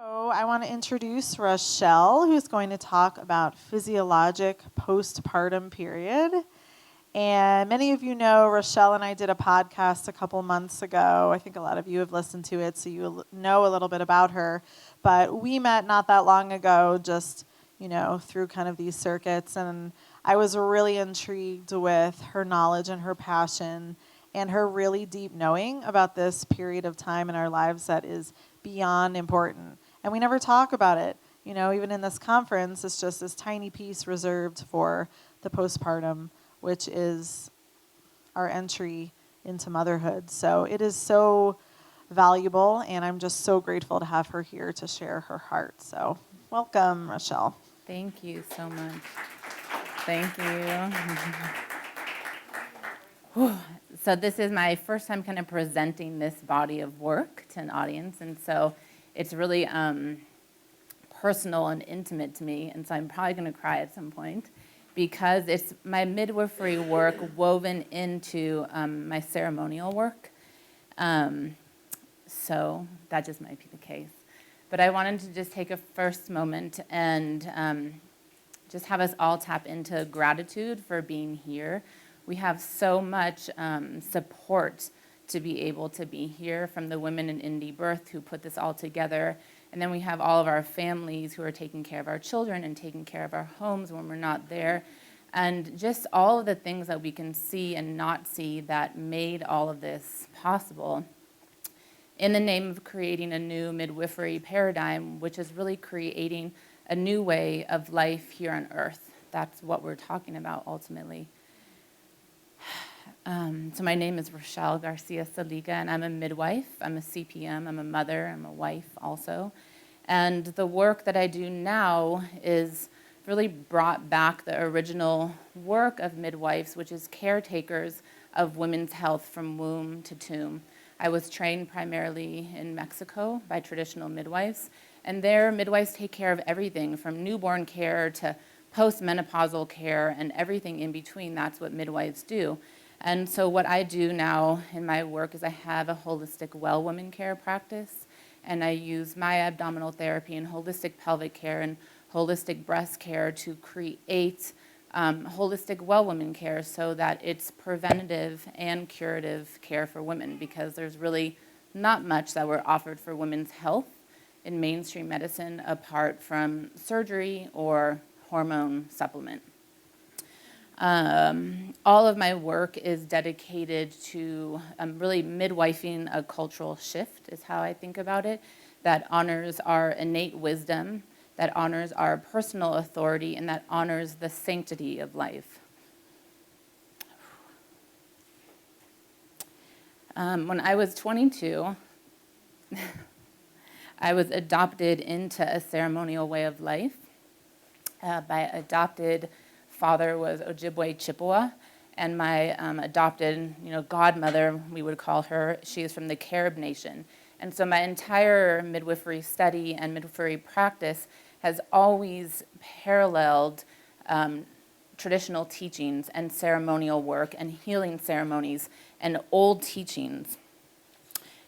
So I want to introduce Rochelle, who's going to talk about physiologic postpartum period. And many of you know Rochelle and I did a podcast a couple months ago. I think a lot of you have listened to it, so you know a little bit about her. But we met not that long ago, just through kind of these circuits, and I was really intrigued with her knowledge and her passion and her really deep knowing about this period of time in our lives that is beyond important. And we never talk about it. Even in this conference, it's just this tiny piece reserved for the postpartum, which is our entry into motherhood. So it is so valuable, and I'm just so grateful to have her here to share her heart. So welcome, Rochelle. Thank you so much. Thank you. So this is my first time kind of presenting this body of work to an audience, and so it's really personal and intimate to me, and so I'm probably going to cry at some point because it's my midwifery work woven into my ceremonial work. So that just might be the case. But I wanted to just take a first moment and just have us all tap into gratitude for being here. We have so much support to be able to be here from the women in Indie Birth who put this all together. And then we have all of our families who are taking care of our children and taking care of our homes when we're not there. And just all of the things that we can see and not see that made all of this possible in the name of creating a new midwifery paradigm, which is really creating a new way of life here on earth. That's what we're talking about ultimately. So my name is Rochelle Garcia Saliga, and I'm a midwife. I'm a CPM. I'm a mother. I'm a wife also. And the work that I do now is really brought back the original work of midwives, which is caretakers of women's health from womb to tomb. I was trained primarily in Mexico by traditional midwives, and there midwives take care of everything from newborn care to postmenopausal care and everything in between. That's what midwives do. And so what I do now in my work is I have a holistic well woman care practice, and I use my abdominal therapy and holistic pelvic care and holistic breast care to create holistic well woman care so that it's preventative and curative care for women, because there's really not much that we're offered for women's health in mainstream medicine apart from surgery or hormone supplement. All of my work is dedicated to really midwifing a cultural shift, is how I think about it, that honors our innate wisdom, that honors our personal authority, and that honors the sanctity of life. When I was 22, I was adopted into a ceremonial way of life. My adopted father was Ojibwe Chippewa, and my adopted, godmother, we would call her, she is from the Carib Nation. And so my entire midwifery study and midwifery practice has always paralleled traditional teachings and ceremonial work and healing ceremonies and old teachings.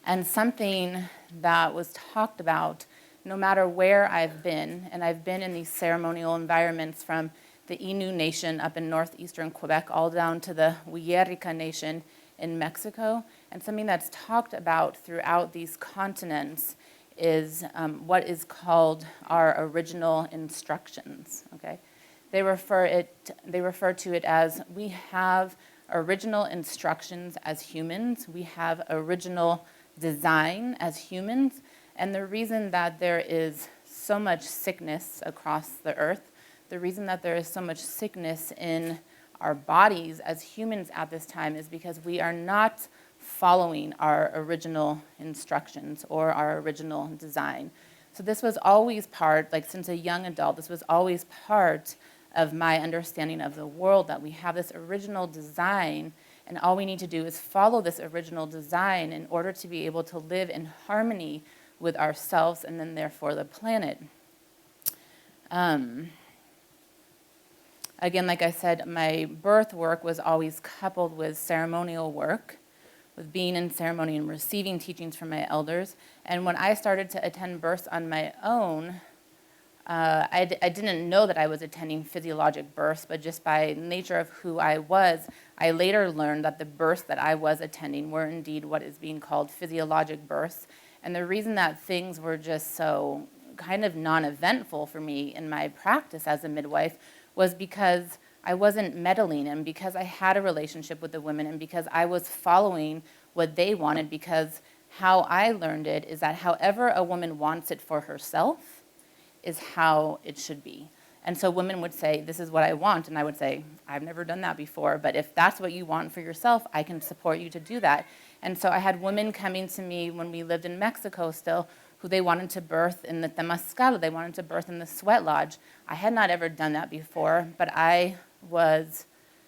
And something that was talked about no matter where I've been, and I've been in these ceremonial environments from the Innu Nation up in northeastern Quebec all down to the Huirrica Nation in Mexico, and something that's talked about throughout these continents is what is called our original instructions. Okay, they refer to it as we have original instructions as humans. We have original design as humans, and the reason that there is so much sickness across the earth, the reason that there is so much sickness in our bodies as humans at this time is because we are not following our original instructions or our original design. So this was always part, since a young adult, this was always part of my understanding of the world, that we have this original design, and all we need to do is follow this original design in order to be able to live in harmony with ourselves and then therefore the planet. Again, like I said, my birth work was always coupled with ceremonial work, with being in ceremony and receiving teachings from my elders. And when I started to attend births on my own, I didn't know that I was attending physiologic births, but just by nature of who I was, I later learned that the births that I was attending were indeed what is being called physiologic births. And the reason that things were just so kind of non-eventful for me in my practice as a midwife was because I wasn't meddling, and because I had a relationship with the women, and because I was following what they wanted, because how I learned it is that however a woman wants it for herself is how it should be. And so women would say, this is what I want, and I would say, I've never done that before, but if that's what you want for yourself, I can support you to do that. And so I had women coming to me when we lived in Mexico still, who they wanted to birth in the Temazcal, they wanted to birth in the sweat lodge. I had not ever done that before, but I was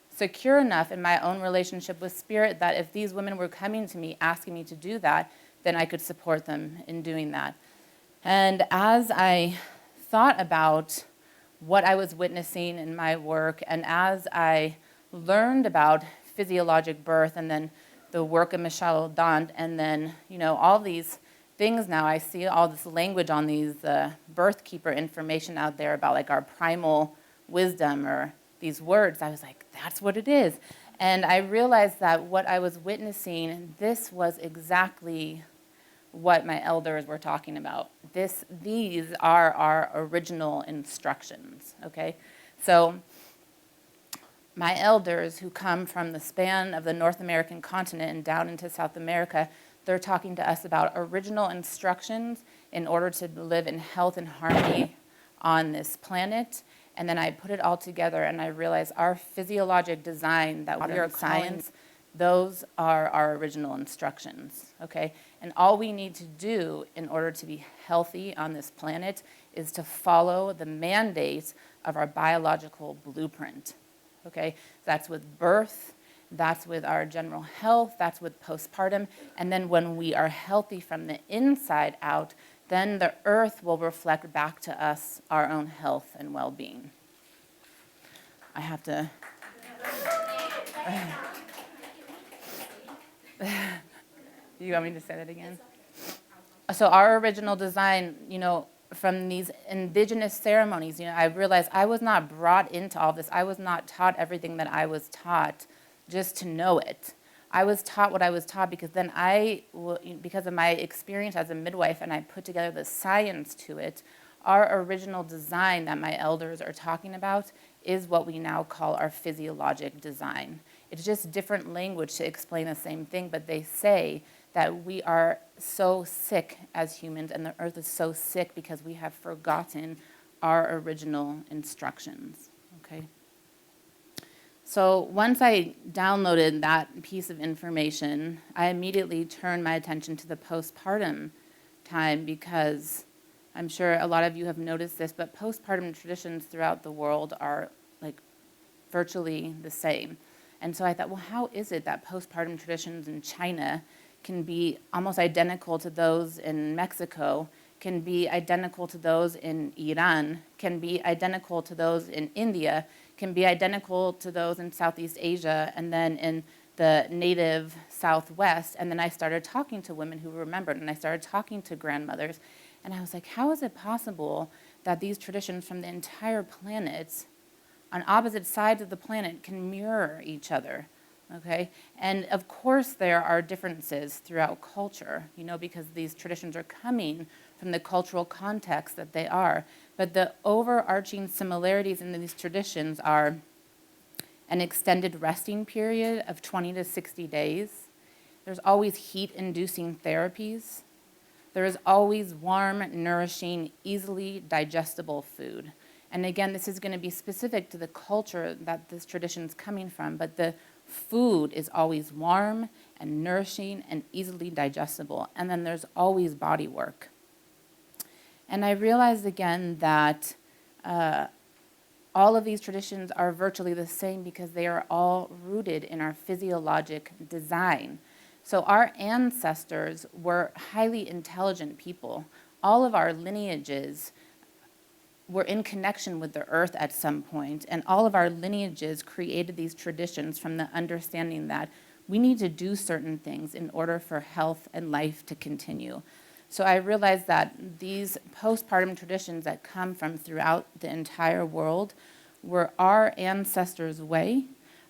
secure enough in my own relationship with Spirit that if these women were coming to me asking me to do that, then I could support them in doing that. And as I thought about what I was witnessing in my work, and as I learned about physiologic birth and then the work of Michelle Dant, and then, all these things now, I see all this language on these birth keeper information out there about like our primal wisdom or these words. I was like, that's what it is. And I realized that what I was witnessing, this was exactly what my elders were talking about. These are our original instructions, okay? So my elders who come from the span of the North American continent and down into South America, they're talking to us about original instructions in order to live in health and harmony on this planet. And then I put it all together and I realized our physiologic design that we are science, those are our original instructions, okay? And all we need to do in order to be healthy on this planet is to follow the mandates of our biological blueprint, okay? That's with birth, that's with our general health, that's with postpartum, and then when we are healthy from the inside out, then the earth will reflect back to us our own health and well-being. I have to... Do you want me to say that again? So our original design, from these indigenous ceremonies, I realized I was not brought into all this. I was not taught everything that I was taught just to know it. I was taught what I was taught because then because of my experience as a midwife, and I put together the science to it, our original design that my elders are talking about is what we now call our physiologic design. It's just different language to explain the same thing, but they say that we are so sick as humans, and the earth is so sick because we have forgotten our original instructions, okay? So once I downloaded that piece of information, I immediately turned my attention to the postpartum time because I'm sure a lot of you have noticed this, but postpartum traditions throughout the world are like virtually the same. And so I thought, well, how is it that postpartum traditions in China can be almost identical to those in Mexico, can be identical to those in Iran, can be identical to those in India, can be identical to those in Southeast Asia, and then in the native Southwest. And then I started talking to women who remembered, and I started talking to grandmothers. And I was like, how is it possible that these traditions from the entire planet, on opposite sides of the planet, can mirror each other? Okay, and of course there are differences throughout culture, because these traditions are coming from the cultural context that they are. But the overarching similarities in these traditions are an extended resting period of 20 to 60 days. There's always heat-inducing therapies. There is always warm, nourishing, easily digestible food. And again, this is going to be specific to the culture that this tradition is coming from, but the food is always warm and nourishing and easily digestible. And then there's always body work. And I realized again that all of these traditions are virtually the same because they are all rooted in our physiologic design. So our ancestors were highly intelligent people. All of our lineages were in connection with the earth at some point, and all of our lineages created these traditions from the understanding that We need to do certain things in order for health and life to continue. So I realized that these postpartum traditions that come from throughout the entire world were our ancestors' way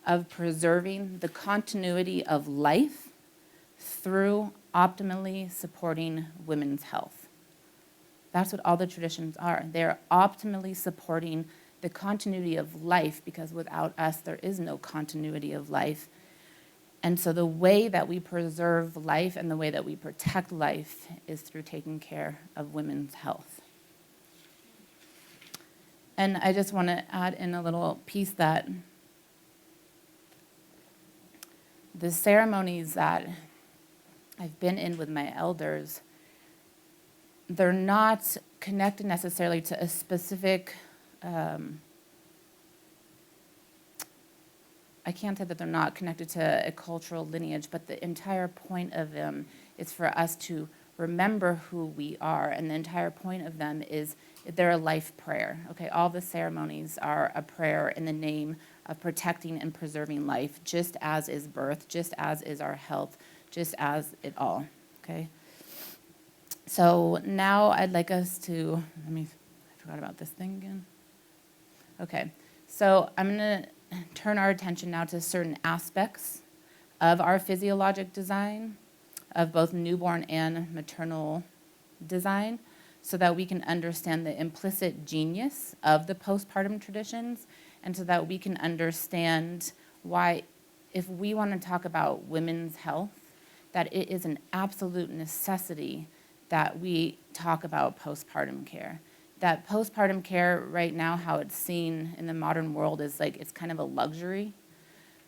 of preserving the continuity of life through optimally supporting women's health. That's what all the traditions are. They're optimally supporting the continuity of life, because without us, there is no continuity of life. And so the way that we preserve life and the way that we protect life is through taking care of women's health. And I just want to add in a little piece that the ceremonies that I've been in with my elders, they're not connected necessarily to a specific, I can't say that they're not connected to a cultural lineage, but the entire point of them is for us to remember who we are. And the entire point of them is they're a life prayer. Okay, all the ceremonies are a prayer in the name of protecting and preserving life, just as is birth, just as is our health, just as it all. Okay. So now I'd like us to, I forgot about this thing again. Okay, so I'm going to turn our attention now to certain aspects of our physiologic design, of both newborn and maternal design, so that we can understand the implicit genius of the postpartum traditions, and so that we can understand why, if we want to talk about women's health, that it is an absolute necessity that we talk about postpartum care. That postpartum care right now, how it's seen in the modern world, is like it's kind of a luxury.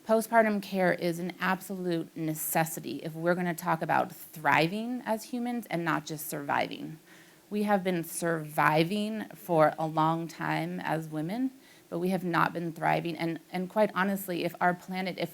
Postpartum care is an absolute necessity if we're going to talk about thriving as humans and not just surviving. We have been surviving for a long time as women, but we have not been thriving. And quite honestly, if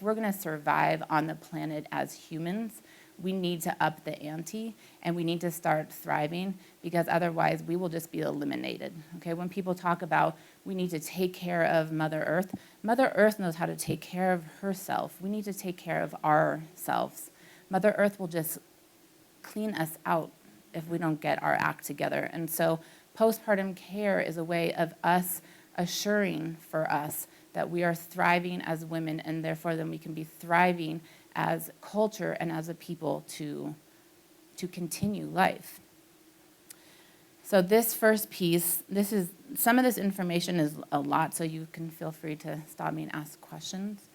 we're going to survive on the planet as humans, we need to up the ante and we need to start thriving, because otherwise we will just be eliminated. Okay, when people talk about we need to take care of Mother Earth knows how to take care of herself. We need to take care of ourselves. Mother Earth will just clean us out if we don't get our act together. And so postpartum care is a way of us assuring for us that we are thriving as women, and therefore then we can be thriving as culture and as a people to continue life. So this first piece, some of this information is a lot, so you can feel free to stop me and ask questions.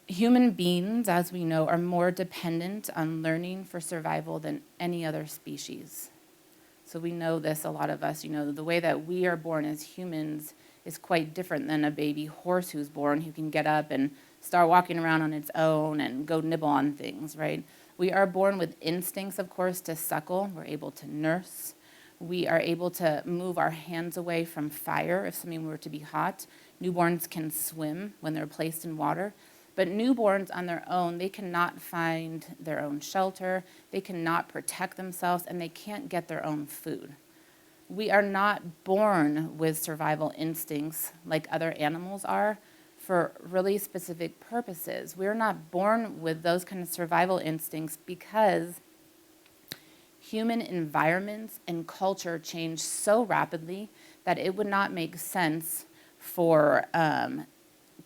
Human beings, as we know, are more dependent on learning for survival than any other species. So we know this, a lot of us, the way that we are born as humans is quite different than a baby horse who's born, who can get up and start walking around on its own and go nibble on things, right? We are born with instincts, of course, to suckle. We're able to nurse. We are able to move our hands away from fire if something were to be hot. Newborns can swim when they're placed in water. But newborns on their own, they cannot find their own shelter. They cannot protect themselves, and they can't get their own food. We are not born with survival instincts like other animals are for really specific purposes. We're not born with those kind of survival instincts because human environments and culture change so rapidly that it would not make sense for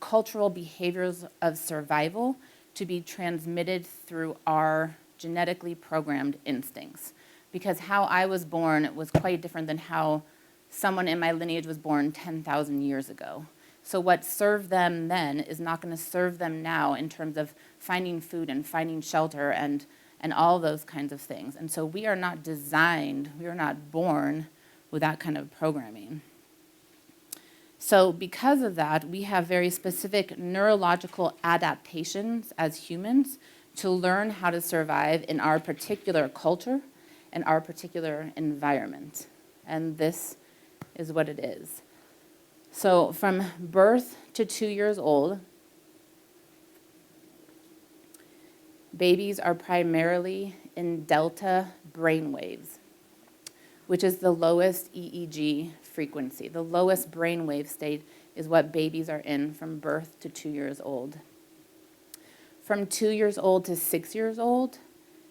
cultural behaviors of survival to be transmitted through our genetically programmed instincts. Because how I was born was quite different than how someone in my lineage was born 10,000 years ago. So what served them then is not going to serve them now in terms of finding food and finding shelter and all those kinds of things. And so we are not born with that kind of programming. So because of that, we have very specific neurological adaptations as humans to learn how to survive in our particular culture and our particular environment. And this is what it is. So from birth to 2 years old, babies are primarily in delta brainwaves, which is the lowest EEG frequency. The lowest brainwave state is what babies are in from birth to 2 years old. From 2 years old to 6 years old,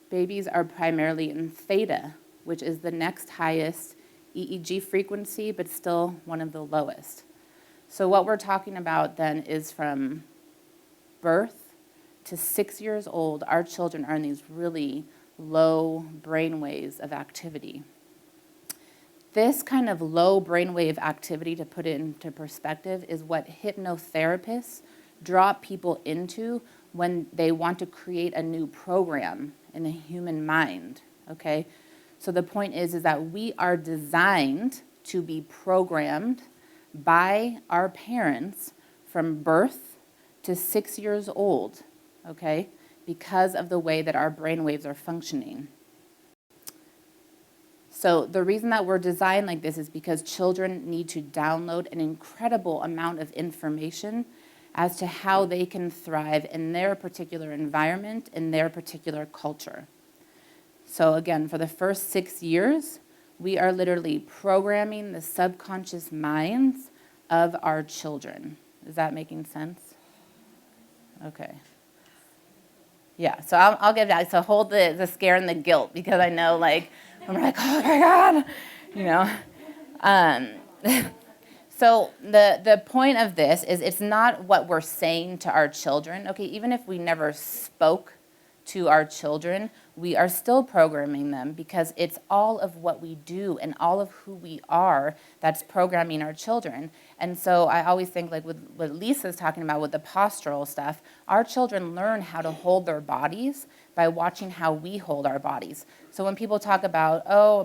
babies are primarily in theta, which is the next highest EEG frequency, but still one of the lowest. So what we're talking about then is from birth to 6 years old, our children are in these really low brain waves of activity. This kind of low brainwave activity, to put it into perspective, is what hypnotherapists drop people into when they want to create a new program in the human mind, okay? So the point is that we are designed to be programmed by our parents from birth to 6 years old, okay, because of the way that our brainwaves are functioning. So the reason that we're designed like this is because children need to download an incredible amount of information as to how they can thrive in their particular environment, in their particular culture. So again, for the first 6 years, we are literally programming the subconscious minds of our children. Is that making sense? Okay. Yeah, so I'll give that. So hold the scare and the guilt, because I know, like, I'm like, oh my God, you know. So the point of this is it's not what we're saying to our children. Okay, even if we never spoke to our children, we are still programming them, because it's all of what we do and all of who we are that's programming our children. And so I always think, like with what Lisa's talking about with the postural stuff, our children learn how to hold their bodies by watching how we hold our bodies. So when people talk about, oh,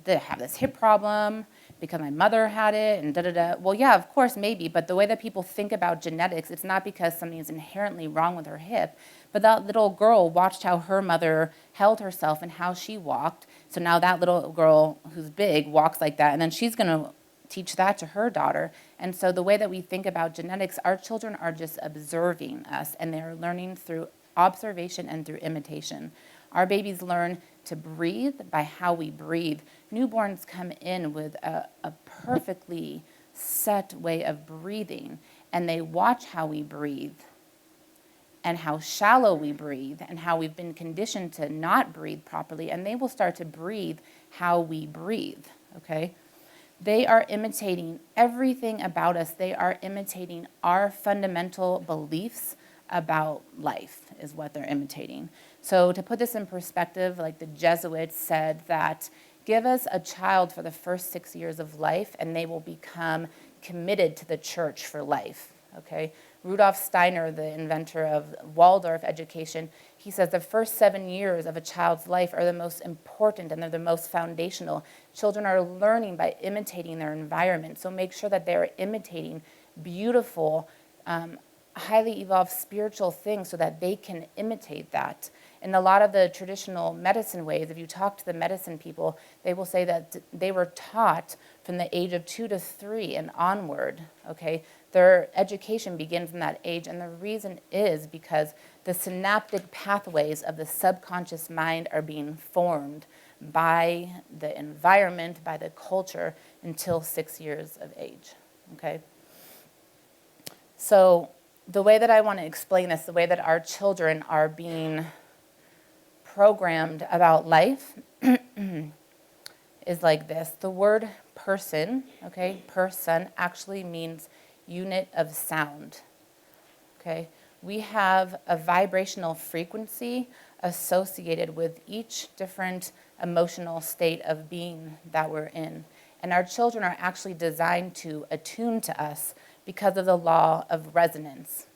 they have this hip problem because my mother had it and da-da-da. Well, yeah, of course, maybe, but the way that people think about genetics, it's not because something is inherently wrong with her hip, but that little girl watched how her mother held herself and how she walked. So now that little girl who's big walks like that, and then she's going to teach that to her daughter. And so the way that we think about genetics, our children are just observing us, and they're learning through observation and through imitation. Our babies learn to breathe by how we breathe. Newborns come in with a perfectly set way of breathing, and they watch how we breathe and how shallow we breathe and how we've been conditioned to not breathe properly, and they will start to breathe how we breathe, okay? They are imitating everything about us. They are imitating our fundamental beliefs about life is what they're imitating. So to put this in perspective, like the Jesuits said that give us a child for the first 6 years of life and they will become committed to the church for life, okay? Rudolf Steiner, the inventor of Waldorf education, he says the first 7 years of a child's life are the most important and they're the most foundational. Children are learning by imitating their environment, so make sure that they're imitating beautiful, highly evolved spiritual things so that they can imitate that. In a lot of the traditional medicine ways, if you talk to the medicine people, they will say that they were taught from the age of 2 to 3 and onward, okay? Their education begins in that age, and the reason is because the synaptic pathways of the subconscious mind are being formed by the environment, by the culture, until 6 years of age, okay? So the way that I want to explain this, the way that our children are being programmed about life is like this. The word person, okay, person actually means unit of sound, okay? We have a vibrational frequency associated with each different emotional state of being that we're in. And our children are actually designed to attune to us because of the law of resonance.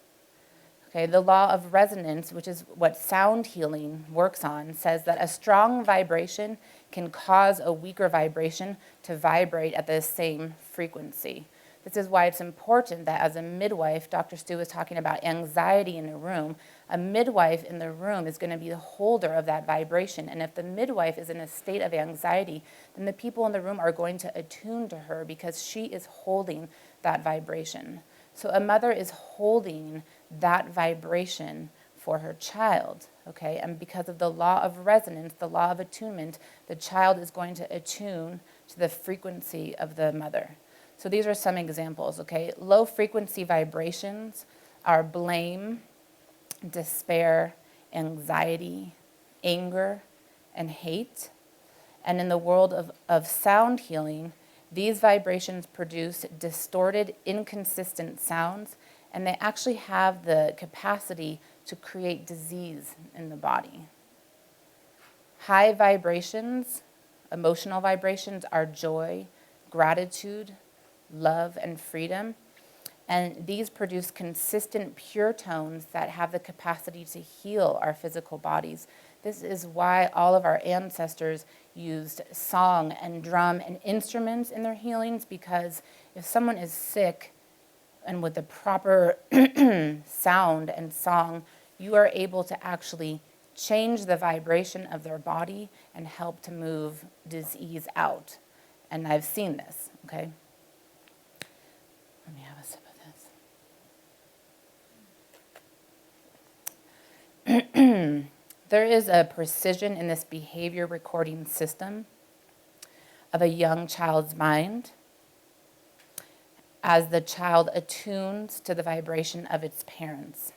Okay, the law of resonance, which is what sound healing works on, says that a strong vibration can cause a weaker vibration to vibrate at the same frequency. This is why it's important that as a midwife, Dr. Stu was talking about anxiety in a room, a midwife in the room is going to be the holder of that vibration. And if the midwife is in a state of anxiety, then the people in the room are going to attune to her because she is holding that vibration. So a mother is holding that vibration for her child, okay? And because of the law of resonance, the law of attunement, the child is going to attune to the frequency of the mother. So these are some examples, okay? Low frequency vibrations are blame, despair, anxiety, anger, and hate. And in the world of sound healing, these vibrations produce distorted, inconsistent sounds, and they actually have the capacity to create disease in the body. High vibrations, emotional vibrations, are joy, gratitude, love, and freedom. And these produce consistent, pure tones that have the capacity to heal our physical bodies. This is why all of our ancestors used song and drum and instruments in their healings, because if someone is sick and with the proper sound and song, you are able to actually change the vibration of their body and help to move disease out. And I've seen this, okay? Let me have a sip of this. There is a precision in this behavior recording system of a young child's mind as the child attunes to the vibration of its parents.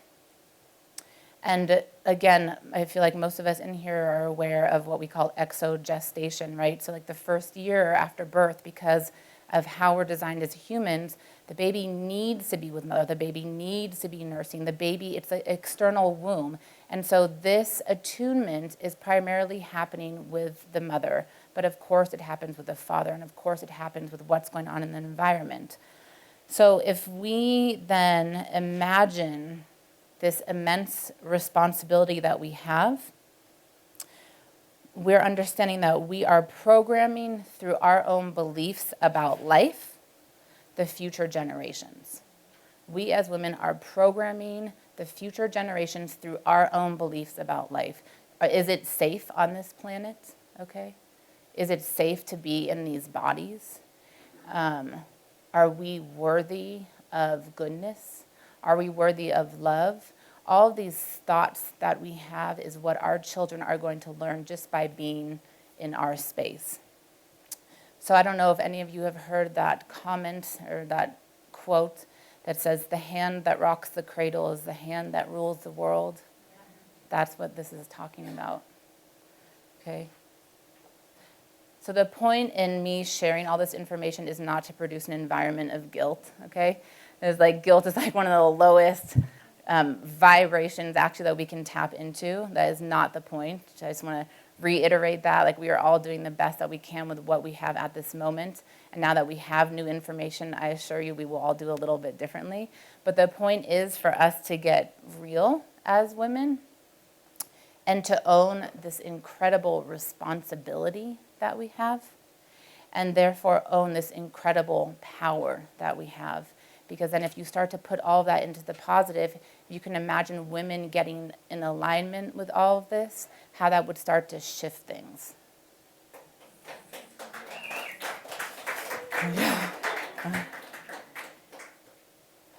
And again, I feel like most of us in here are aware of what we call exogestation, right? So like the first year after birth, because of how we're designed as humans, the baby needs to be with mother, the baby needs to be nursing, the baby, it's an external womb. And so this attunement is primarily happening with the mother, but of course it happens with the father, and of course it happens with what's going on in the environment. So if we then imagine this immense responsibility that we have, we're understanding that we are programming through our own beliefs about life the future generations. We as women are programming the future generations through our own beliefs about life. Is it safe on this planet? Okay. Is it safe to be in these bodies? Are we worthy of goodness? Are we worthy of love? All of these thoughts that we have is what our children are going to learn just by being in our space. So I don't know if any of you have heard that comment or that quote that says, "The hand that rocks the cradle is the hand that rules the world." That's what this is talking about. Okay? So the point in me sharing all this information is not to produce an environment of guilt, okay? It's like guilt is like one of the lowest vibrations actually that we can tap into. That is not the point. I just want to reiterate that. Like, we are all doing the best that we can with what we have at this moment. And now that we have new information, I assure you we will all do a little bit differently. But the point is for us to get real as women and to own this incredible responsibility that we have, and therefore own this incredible power that we have. Because then if you start to put all of that into the positive, you can imagine women getting in alignment with all of this, how that would start to shift things.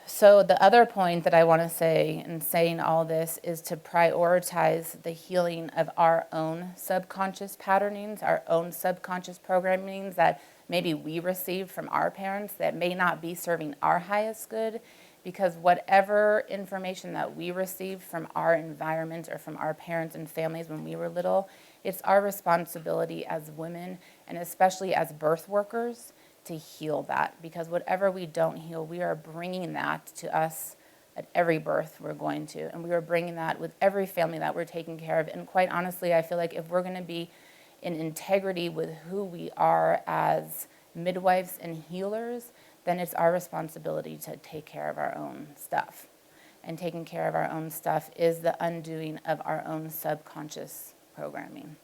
So the other point that I want to say in saying all this is to prioritize the healing of our own subconscious patternings, our own subconscious programmings that maybe we received from our parents that may not be serving our highest good, because whatever information that we received from our environment or from our parents and families when we were little, it's our responsibility as women, and especially as birth workers, to heal that. Because whatever we don't heal, we are bringing that to us at every birth we're going to. And we are bringing that with every family that we're taking care of. And quite honestly, I feel like if we're going to be in integrity with who we are as midwives and healers, then it's our responsibility to take care of our own stuff. And taking care of our own stuff is the undoing of our own subconscious programming.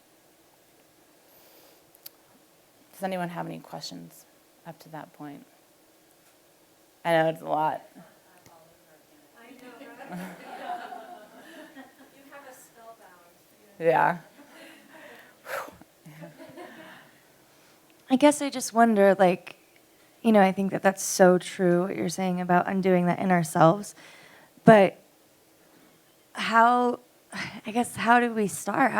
Does anyone have any questions up to that point? I know it's a lot. I know, right? You have us spellbound. Yeah. I guess I just wonder, like, you know, I think that that's so true, what you're saying about undoing that in ourselves. But how do we start?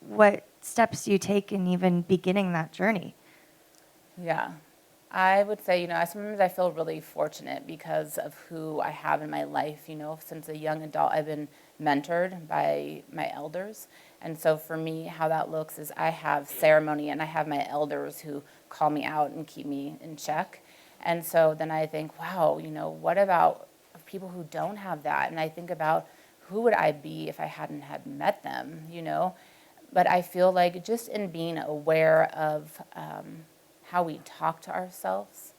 What steps do you take in even beginning that journey? Yeah. I would say, sometimes I feel really fortunate because of who I have in my life. Since a young adult, I've been mentored by my elders. And so for me, how that looks is I have ceremony and I have my elders who call me out and keep me in check. And so then I think, wow, what about people who don't have that? And I think about who would I be if I hadn't had met them, But I feel like just in being aware of how we talk to ourselves,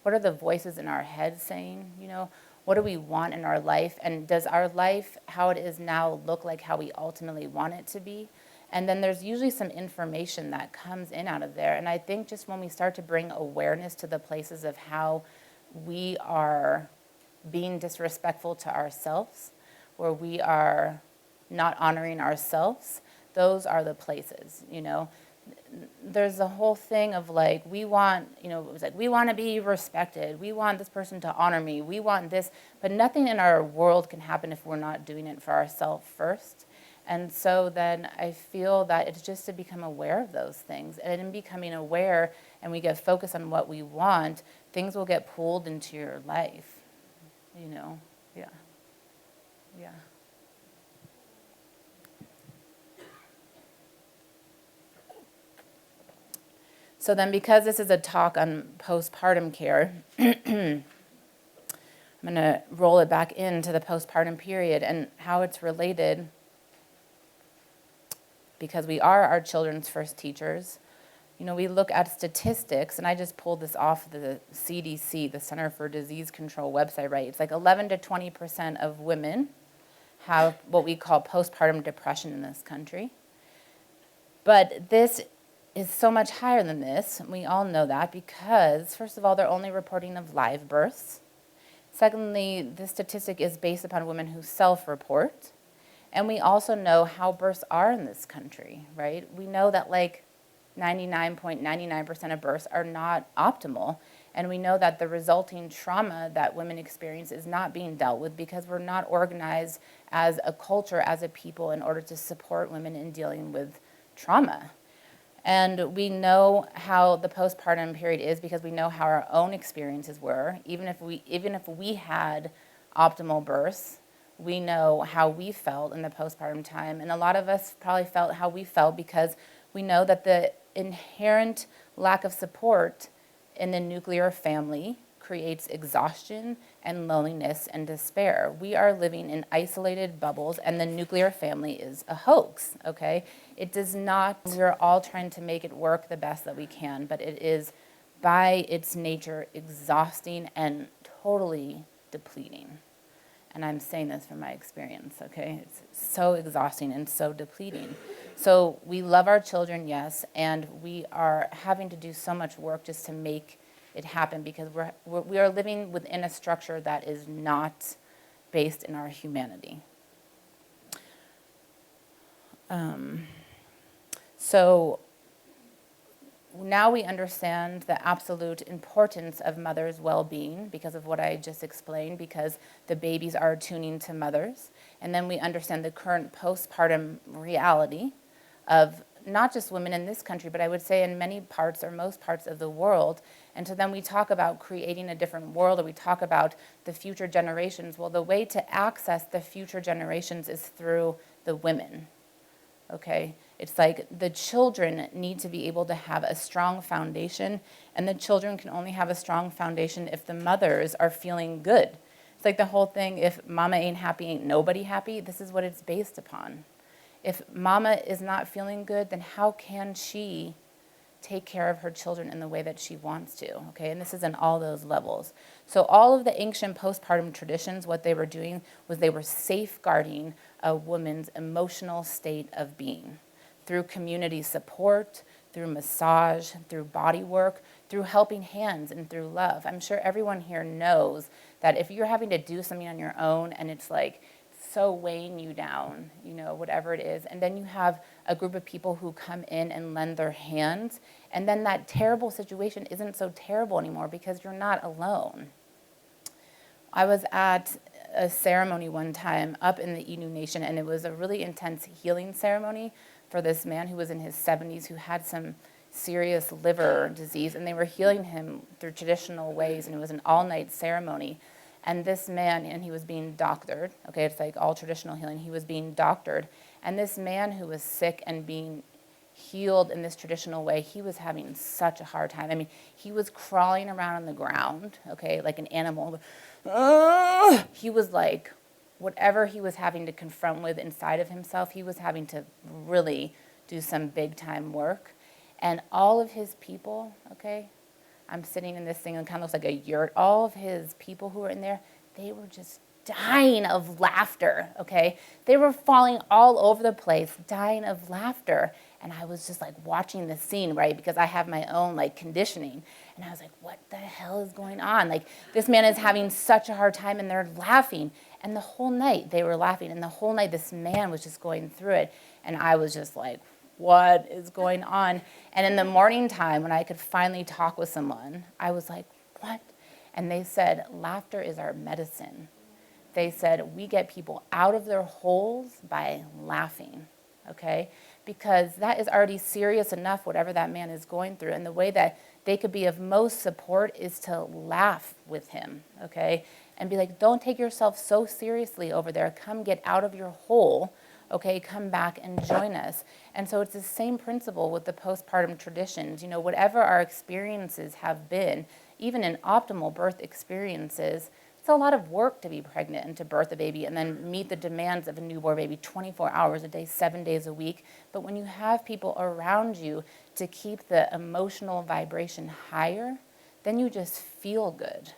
what are the voices in our head saying, what do we want in our life? And does our life, how it is now, look like how we ultimately want it to be? And then there's usually some information that comes in out of there. And I think just when we start to bring awareness to the places of how we are being disrespectful to ourselves, where we are not honoring ourselves, those are the places, There's a whole thing of like, we want, it was like, we want to be respected. We want this person to honor me. We want this, but nothing in our world can happen if we're not doing it for ourselves first. And so then I feel that it's just to become aware of those things. And in becoming aware and we get focused on what we want, things will get pulled into your life, Yeah. Yeah. So then because this is a talk on postpartum care, I'm going to roll it back into the postpartum period and how it's related, because we are our children's first teachers. We look at statistics, and I just pulled this off the CDC, the Center for Disease Control website, right? It's like 11 to 20% of women have what we call postpartum depression in this country. But this is so much higher than this. We all know that because, first of all, they're only reporting of live births. Secondly, this statistic is based upon women who self-report. And we also know how births are in this country, right? We know that like 99.99% of births are not optimal. And we know that the resulting trauma that women experience is not being dealt with because we're not organized as a culture, as a people, in order to support women in dealing with trauma. And we know how the postpartum period is because we know how our own experiences were. Even if we had optimal births, we know how we felt in the postpartum time. And a lot of us probably felt how we felt because we know that the inherent lack of support in the nuclear family creates exhaustion and loneliness and despair. We are living in isolated bubbles, and the nuclear family is a hoax, okay? It does not, we're all trying to make it work the best that we can, but it is by its nature exhausting and totally depleting. And I'm saying this from my experience, okay? It's so exhausting and so depleting. So we love our children, yes, and we are having to do so much work just to make it happen because we are living within a structure that is not based in our humanity. So now we understand the absolute importance of mothers' well-being because of what I just explained, because the babies are tuning to mothers. And then we understand the current postpartum reality of not just women in this country, but I would say in many parts or most parts of the world. And so then we talk about creating a different world, or we talk about the future generations. Well, the way to access the future generations is through the women, okay? It's like the children need to be able to have a strong foundation, and the children can only have a strong foundation if the mothers are feeling good. It's like the whole thing, if mama ain't happy, ain't nobody happy. This is what it's based upon. If mama is not feeling good, then how can she take care of her children in the way that she wants to, okay? And this is in all those levels. So all of the ancient postpartum traditions, what they were doing was they were safeguarding a woman's emotional state of being through community support, through massage, through body work, through helping hands, and through love. I'm sure everyone here knows that if you're having to do something on your own and it's like so weighing you down, whatever it is, and then you have a group of people who come in and lend their hands, and then that terrible situation isn't so terrible anymore because you're not alone. I was at a ceremony one time up in the Innu Nation, and it was a really intense healing ceremony for this man who was in his 70s who had some serious liver disease, and they were healing him through traditional ways, and it was an all-night ceremony. And this man, and he was being doctored, okay, it's like all traditional healing, he was being doctored. And this man who was sick and being healed in this traditional way, he was having such a hard time. I mean, he was crawling around on the ground, okay, like an animal. He was like, whatever he was having to confront with inside of himself, he was having to really do some big time work. And all of his people, okay, I'm sitting in this thing and it kind of looks like a yurt. All of his people who were in there, they were just dying of laughter, okay? They were falling all over the place, dying of laughter. And I was just like watching this scene, right? Because I have my own like conditioning. And I was like, what the hell is going on? Like, this man is having such a hard time and they're laughing. And the whole night they were laughing. And the whole night this man was just going through it. And I was just like, what is going on? And in the morning time, when I could finally talk with someone, I was like, what? And they said, laughter is our medicine. They said, we get people out of their holes by laughing, okay? Because that is already serious enough, whatever that man is going through. And the way that they could be of most support is to laugh with him, okay? And be like, don't take yourself so seriously over there. Come get out of your hole, okay? Come back and join us. And so it's the same principle with the postpartum traditions. You know, whatever our experiences have been, even in optimal birth experiences, it's a lot of work to be pregnant and to birth a baby and then meet the demands of a newborn baby 24 hours a day, 7 days a week. But when you have people around you to keep the emotional vibration higher, then you just feel good.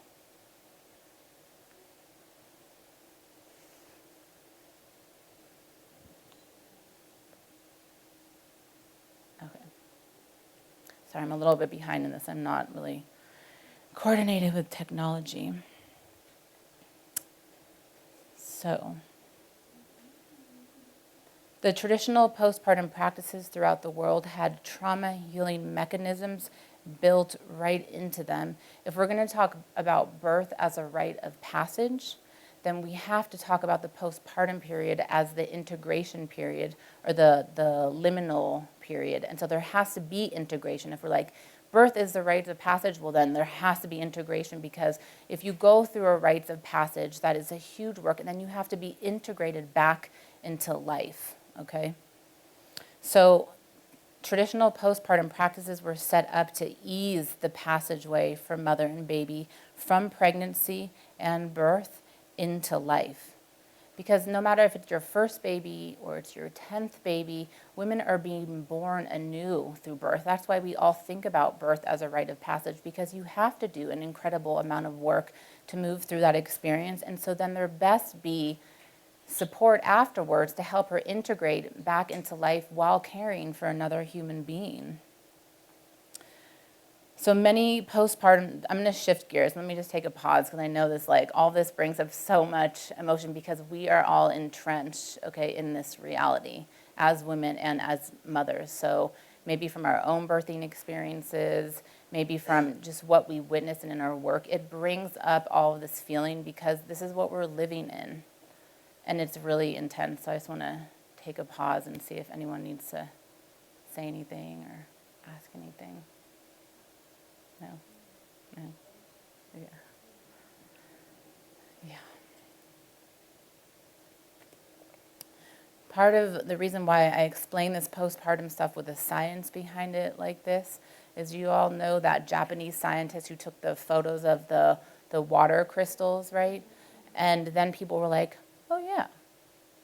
Okay. Sorry, I'm a little bit behind in this. I'm not really coordinated with technology. So, the traditional postpartum practices throughout the world had trauma healing mechanisms built right into them. If we're going to talk about birth as a rite of passage, then we have to talk about the postpartum period as the integration period or the liminal period. And so there has to be integration. If we're like, birth is the rite of passage, well then there has to be integration, because if you go through a rite of passage, that is a huge work, and then you have to be integrated back into life, okay? So traditional postpartum practices were set up to ease the passageway for mother and baby from pregnancy and birth into life. Because no matter if it's your first baby or it's your 10th baby, women are being born anew through birth. That's why we all think about birth as a rite of passage, because you have to do an incredible amount of work to move through that experience. And so then there best be support afterwards to help her integrate back into life while caring for another human being. So many postpartum, I'm going to shift gears. Let me just take a pause, because I know this, like, all this brings up so much emotion, because we are all entrenched, okay, in this reality as women and as mothers. So maybe from our own birthing experiences, maybe from just what we witness in our work, it brings up all of this feeling, because this is what we're living in. And it's really intense. So I just want to take a pause and see if anyone needs to say anything or ask anything. No? No? Yeah. Yeah. Part of the reason why I explain this postpartum stuff with the science behind it like this is, you all know that Japanese scientist who took the photos of the water crystals, right? And then people were like, oh yeah,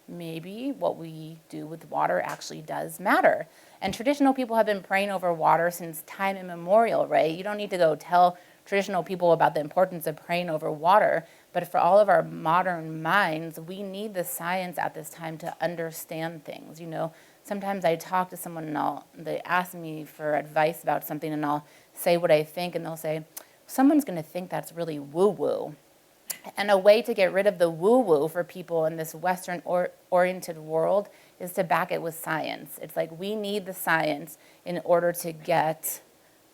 maybe what we do with water actually does matter. And traditional people have been praying over water since time immemorial, right? You don't need to go tell traditional people about the importance of praying over water, but for all of our modern minds, we need the science at this time to understand things. You know, sometimes I talk to someone and they ask me for advice about something, and I'll say what I think, and they'll say, someone's going to think that's really woo-woo. And a way to get rid of the woo-woo for people in this Western-oriented world is to back it with science. It's like, we need the science in order to get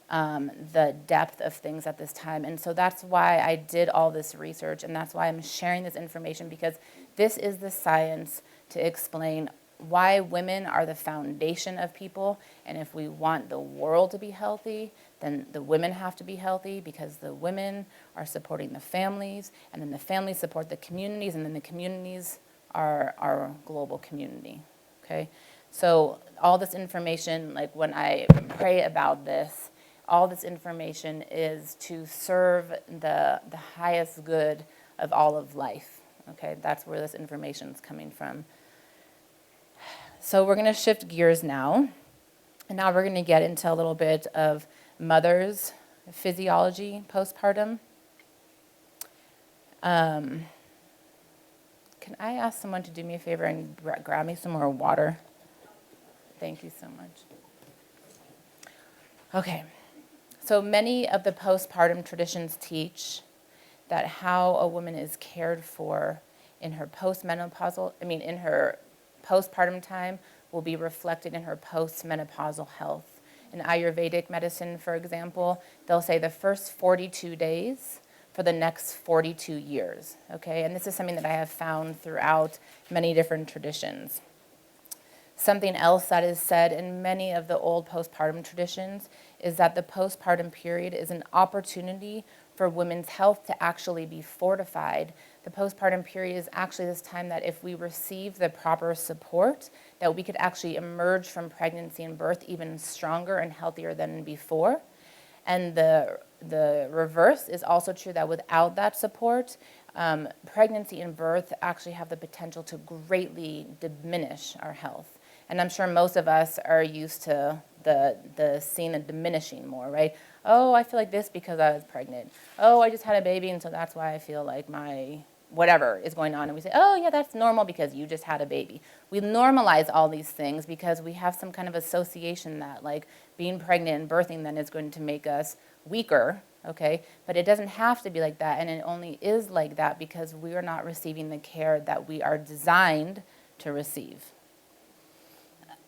the depth of things at this time. And so that's why I did all this research, and that's why I'm sharing this information, because this is the science to explain why women are the foundation of people. And if we want the world to be healthy, then the women have to be healthy, because the women are supporting the families, and then the families support the communities, and then the communities are our global community, okay? So all this information, like when I pray about this, all this information is to serve the highest good of all of life, okay? That's where this information is coming from. So we're going to shift gears now, and now we're going to get into a little bit of mother's physiology postpartum. Can I ask someone to do me a favor and grab me some more water? Thank you so much. Okay, so many of the postpartum traditions teach that how a woman is cared for in her in her postpartum time will be reflected in her postmenopausal health. In Ayurvedic medicine, for example, they'll say the first 42 days for the next 42 years, okay? And this is something that I have found throughout many different traditions. Something else that is said in many of the old postpartum traditions is that the postpartum period is an opportunity for women's health to actually be fortified. The postpartum period is actually this time that if we receive the proper support, that we could actually emerge from pregnancy and birth even stronger and healthier than before. And the reverse is also true, that without that support, pregnancy and birth actually have the potential to greatly diminish our health. And I'm sure most of us are used to the seeing and diminishing more, right? Oh, I feel like this because I was pregnant. Oh, I just had a baby, and so that's why I feel like my whatever is going on. And we say, oh, yeah, that's normal because you just had a baby. We normalize all these things because we have some kind of association that, like, being pregnant and birthing then is going to make us weaker, okay? But it doesn't have to be like that, and it only is like that because we are not receiving the care that we are designed to receive.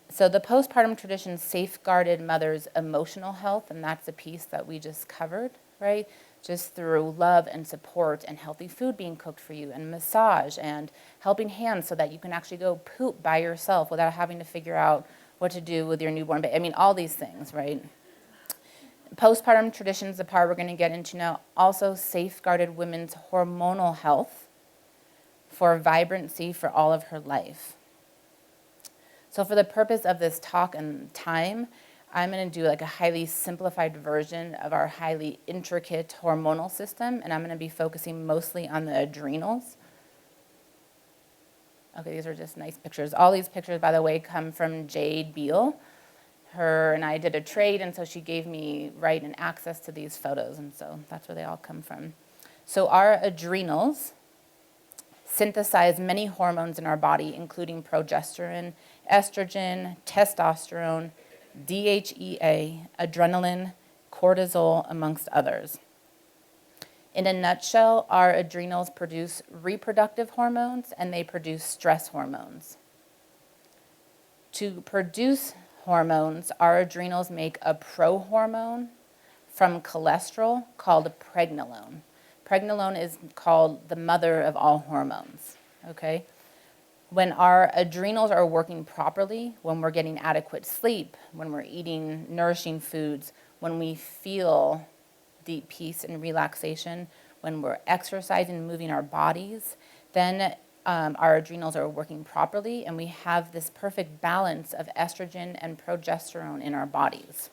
So the postpartum tradition safeguarded mother's emotional health, and that's a piece that we just covered, right? Just through love and support and healthy food being cooked for you, and massage and helping hands so that you can actually go poop by yourself without having to figure out what to do with your newborn baby. I mean, all these things, right? Postpartum traditions, the part we're going to get into now, also safeguarded women's hormonal health for vibrancy for all of her life. So for the purpose of this talk and time, I'm going to do like a highly simplified version of our highly intricate hormonal system, and I'm going to be focusing mostly on the adrenals. Okay, these are just nice pictures. All these pictures, by the way, come from Jade Beal. Her and I did a trade, and so she gave me Rite and access to these photos, and so that's where they all come from. So our adrenals synthesize many hormones in our body, including progesterone, estrogen, testosterone, DHEA, adrenaline, cortisol, amongst others. In a nutshell, our adrenals produce reproductive hormones and they produce stress hormones. To produce hormones, our adrenals make a prohormone from cholesterol called pregnenolone. Pregnenolone is called the mother of all hormones, okay? When our adrenals are working properly, when we're getting adequate sleep, when we're eating nourishing foods, when we feel deep peace and relaxation, when we're exercising and moving our bodies, then our adrenals are working properly, and we have this perfect balance of estrogen and progesterone in our bodies.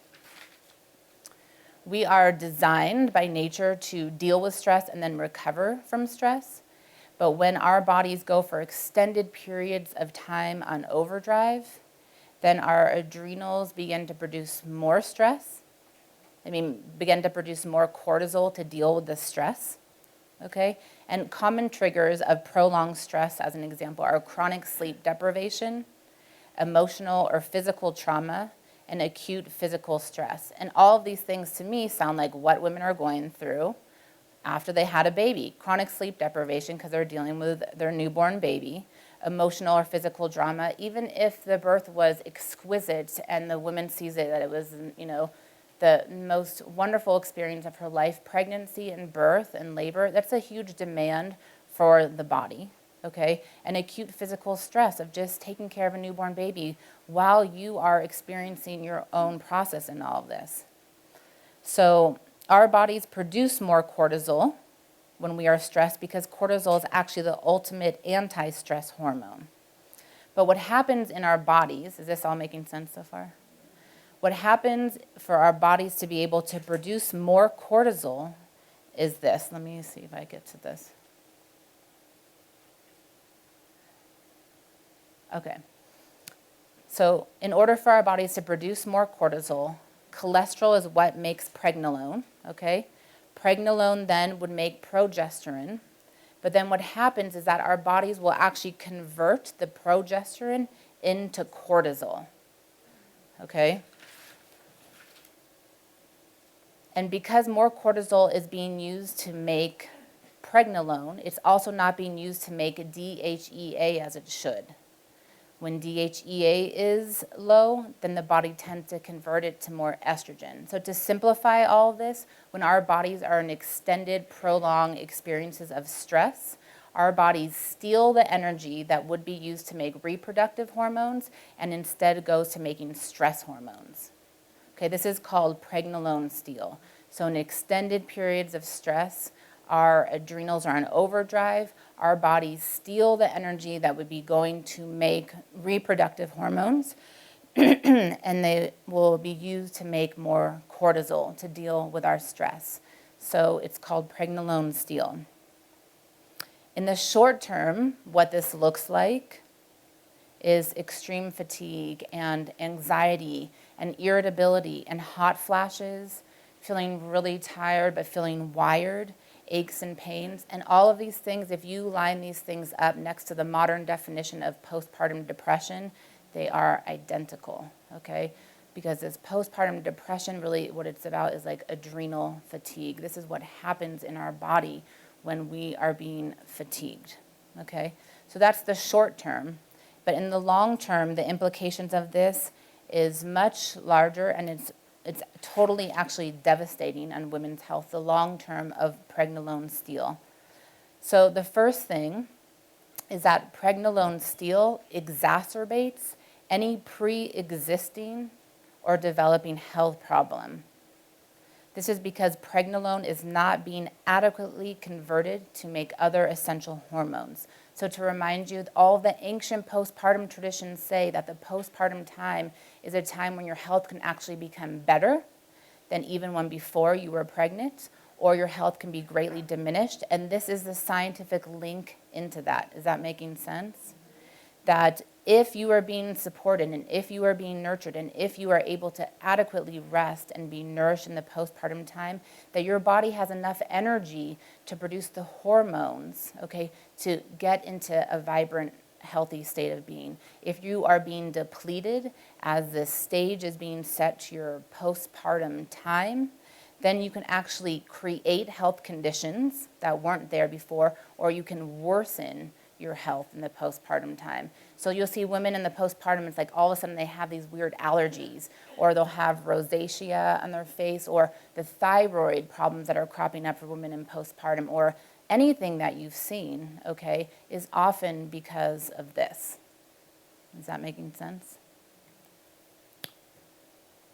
We are designed by nature to deal with stress and then recover from stress. But when our bodies go for extended periods of time on overdrive, then our adrenals begin to produce more stress. Begin to produce more cortisol to deal with the stress, okay? And common triggers of prolonged stress, as an example, are chronic sleep deprivation, emotional or physical trauma, and acute physical stress. And all of these things to me sound like what women are going through after they had a baby. Chronic sleep deprivation because they're dealing with their newborn baby, emotional or physical trauma, even if the birth was exquisite and the woman sees it that it was, the most wonderful experience of her life. Pregnancy and birth and labor, that's a huge demand for the body, okay? And acute physical stress of just taking care of a newborn baby while you are experiencing your own process in all of this. So our bodies produce more cortisol when we are stressed because cortisol is actually the ultimate anti-stress hormone. But what happens in our bodies, is this all making sense so far? What happens for our bodies to be able to produce more cortisol is this. Let me see if I get to this. Okay. So in order for our bodies to produce more cortisol, cholesterol is what makes pregnenolone, okay? Pregnenolone then would make progesterone. But then what happens is that our bodies will actually convert the progesterone into cortisol, okay? And because more cortisol is being used to make pregnenolone, it's also not being used to make DHEA as it should. When DHEA is low, then the body tends to convert it to more estrogen. So to simplify all of this, when our bodies are in extended, prolonged experiences of stress, our bodies steal the energy that would be used to make reproductive hormones and instead goes to making stress hormones. Okay, this is called Pregnenolone Steal. So in extended periods of stress, our adrenals are on overdrive, our bodies steal the energy that would be going to make reproductive hormones, and they will be used to make more cortisol to deal with our stress. So it's called Pregnenolone Steal. In the short term, what this looks like is extreme fatigue and anxiety and irritability and hot flashes, feeling really tired but feeling wired, aches and pains, and all of these things, if you line these things up next to the modern definition of postpartum depression, they are identical, okay? Because this postpartum depression, really what it's about is like adrenal fatigue. This is what happens in our body when we are being fatigued, okay? So that's the short term. But in the long term, the implications of this is much larger, and it's totally actually devastating on women's health, the long term of Pregnenolone Steal. So the first thing is that Pregnenolone Steal exacerbates any pre-existing or developing health problem. This is because pregnenolone is not being adequately converted to make other essential hormones. So to remind you, all the ancient postpartum traditions say that the postpartum time is a time when your health can actually become better than even when before you were pregnant, or your health can be greatly diminished. And this is the scientific link into that. Is that making sense? That if you are being supported and if you are being nurtured and if you are able to adequately rest and be nourished in the postpartum time, that your body has enough energy to produce the hormones, okay, to get into a vibrant, healthy state of being. If you are being depleted as the stage is being set to your postpartum time, then you can actually create health conditions that weren't there before, or you can worsen your health in the postpartum time. So you'll see women in the postpartum, it's like all of a sudden they have these weird allergies, or they'll have rosacea on their face, or the thyroid problems that are cropping up for women in postpartum, or anything that you've seen, okay, is often because of this. Is that making sense?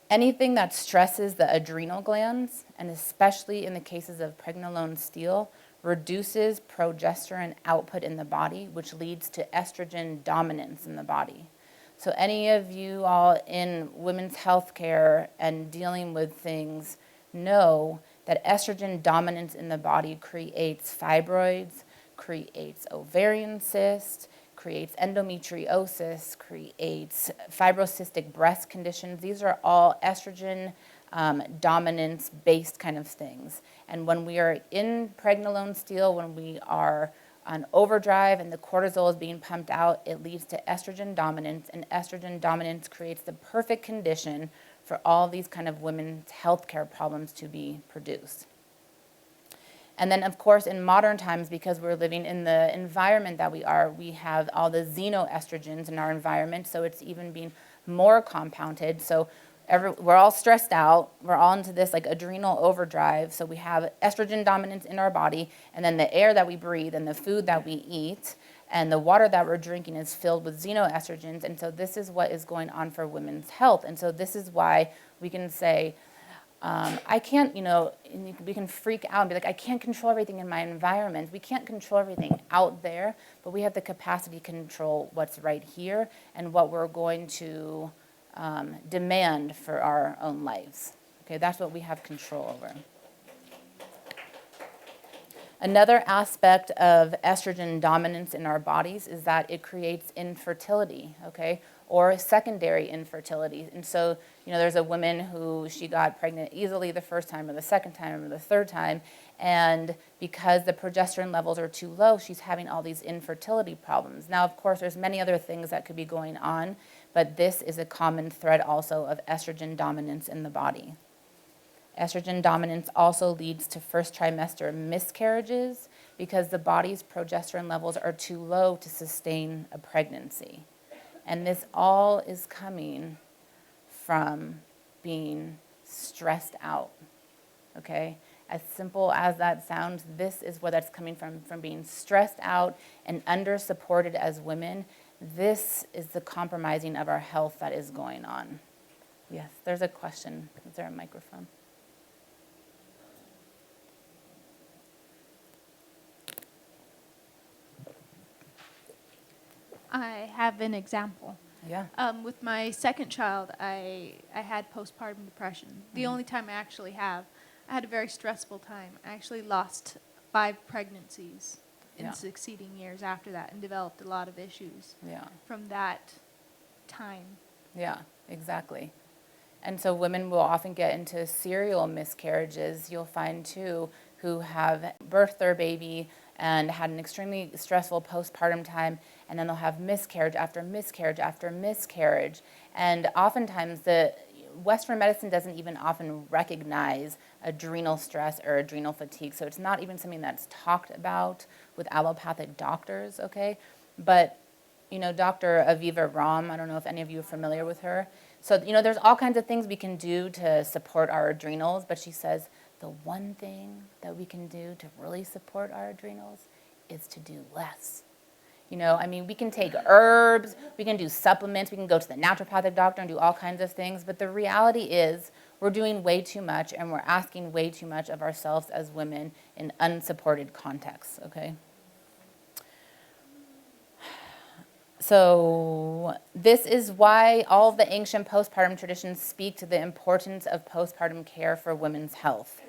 Anything that stresses the adrenal glands, and especially in the cases of Pregnenolone Steal, reduces progesterone output in the body, which leads to estrogen dominance in the body. So any of you all in women's health care and dealing with things know that estrogen dominance in the body creates fibroids, creates ovarian cysts, creates endometriosis, creates fibrocystic breast conditions. These are all estrogen dominance-based kind of things. And when we are in Pregnenolone Steal, when we are on overdrive and the cortisol is being pumped out, it leads to estrogen dominance, and estrogen dominance creates the perfect condition for all these kind of women's healthcare problems to be produced. And then, of course, in modern times, because we're living in the environment that we are, we have all the xenoestrogens in our environment, so it's even being more compounded. So we're all stressed out. We're all into this like adrenal overdrive. So we have estrogen dominance in our body, and then the air that we breathe and the food that we eat And the water that we're drinking is filled with xenoestrogens. And so this is what is going on for women's health. And so this is why we can say, I can't, and we can freak out and be like, I can't control everything in my environment. We can't control everything out there, but we have the capacity to control what's right here and what we're going to demand for our own lives. Okay, that's what we have control over. Another aspect of estrogen dominance in our bodies is that it creates infertility, okay, or secondary infertility. And so, there's a woman who she got pregnant easily the first time or the second time or the third time, and because the progesterone levels are too low, she's having all these infertility problems. Now, of course, there's many other things that could be going on, but this is a common thread also of estrogen dominance in the body. Estrogen dominance also leads to first trimester miscarriages because the body's progesterone levels are too low to sustain a pregnancy. And this all is coming from being stressed out, okay? As simple as that sounds, this is where that's coming from being stressed out and under-supported as women. This is the compromising of our health that is going on. Yes, there's a question. Is there a microphone? I have an example. Yeah. With my second child, I had postpartum depression. The only time I actually have. I had a very stressful time. I actually lost 5 pregnancies in succeeding years after that and developed a lot of issues from that time. Yeah, exactly. And so women will often get into serial miscarriages. You'll find, too, who have birthed their baby and had an extremely stressful postpartum time, and then they'll have miscarriage after miscarriage after miscarriage. And oftentimes the Western medicine doesn't even often recognize adrenal stress or adrenal fatigue, so it's not even something that's talked about with allopathic doctors, okay? But, Dr. Aviva Ram, I don't know if any of you are familiar with her. So, there's all kinds of things we can do to support our adrenals, but she says the one thing that we can do to really support our adrenals is to do less. We can take herbs, we can do supplements, we can go to the naturopathic doctor and do all kinds of things, but the reality is we're doing way too much and we're asking way too much of ourselves as women in unsupported contexts, okay? So this is why all of the ancient postpartum traditions speak to the importance of postpartum care for women's health.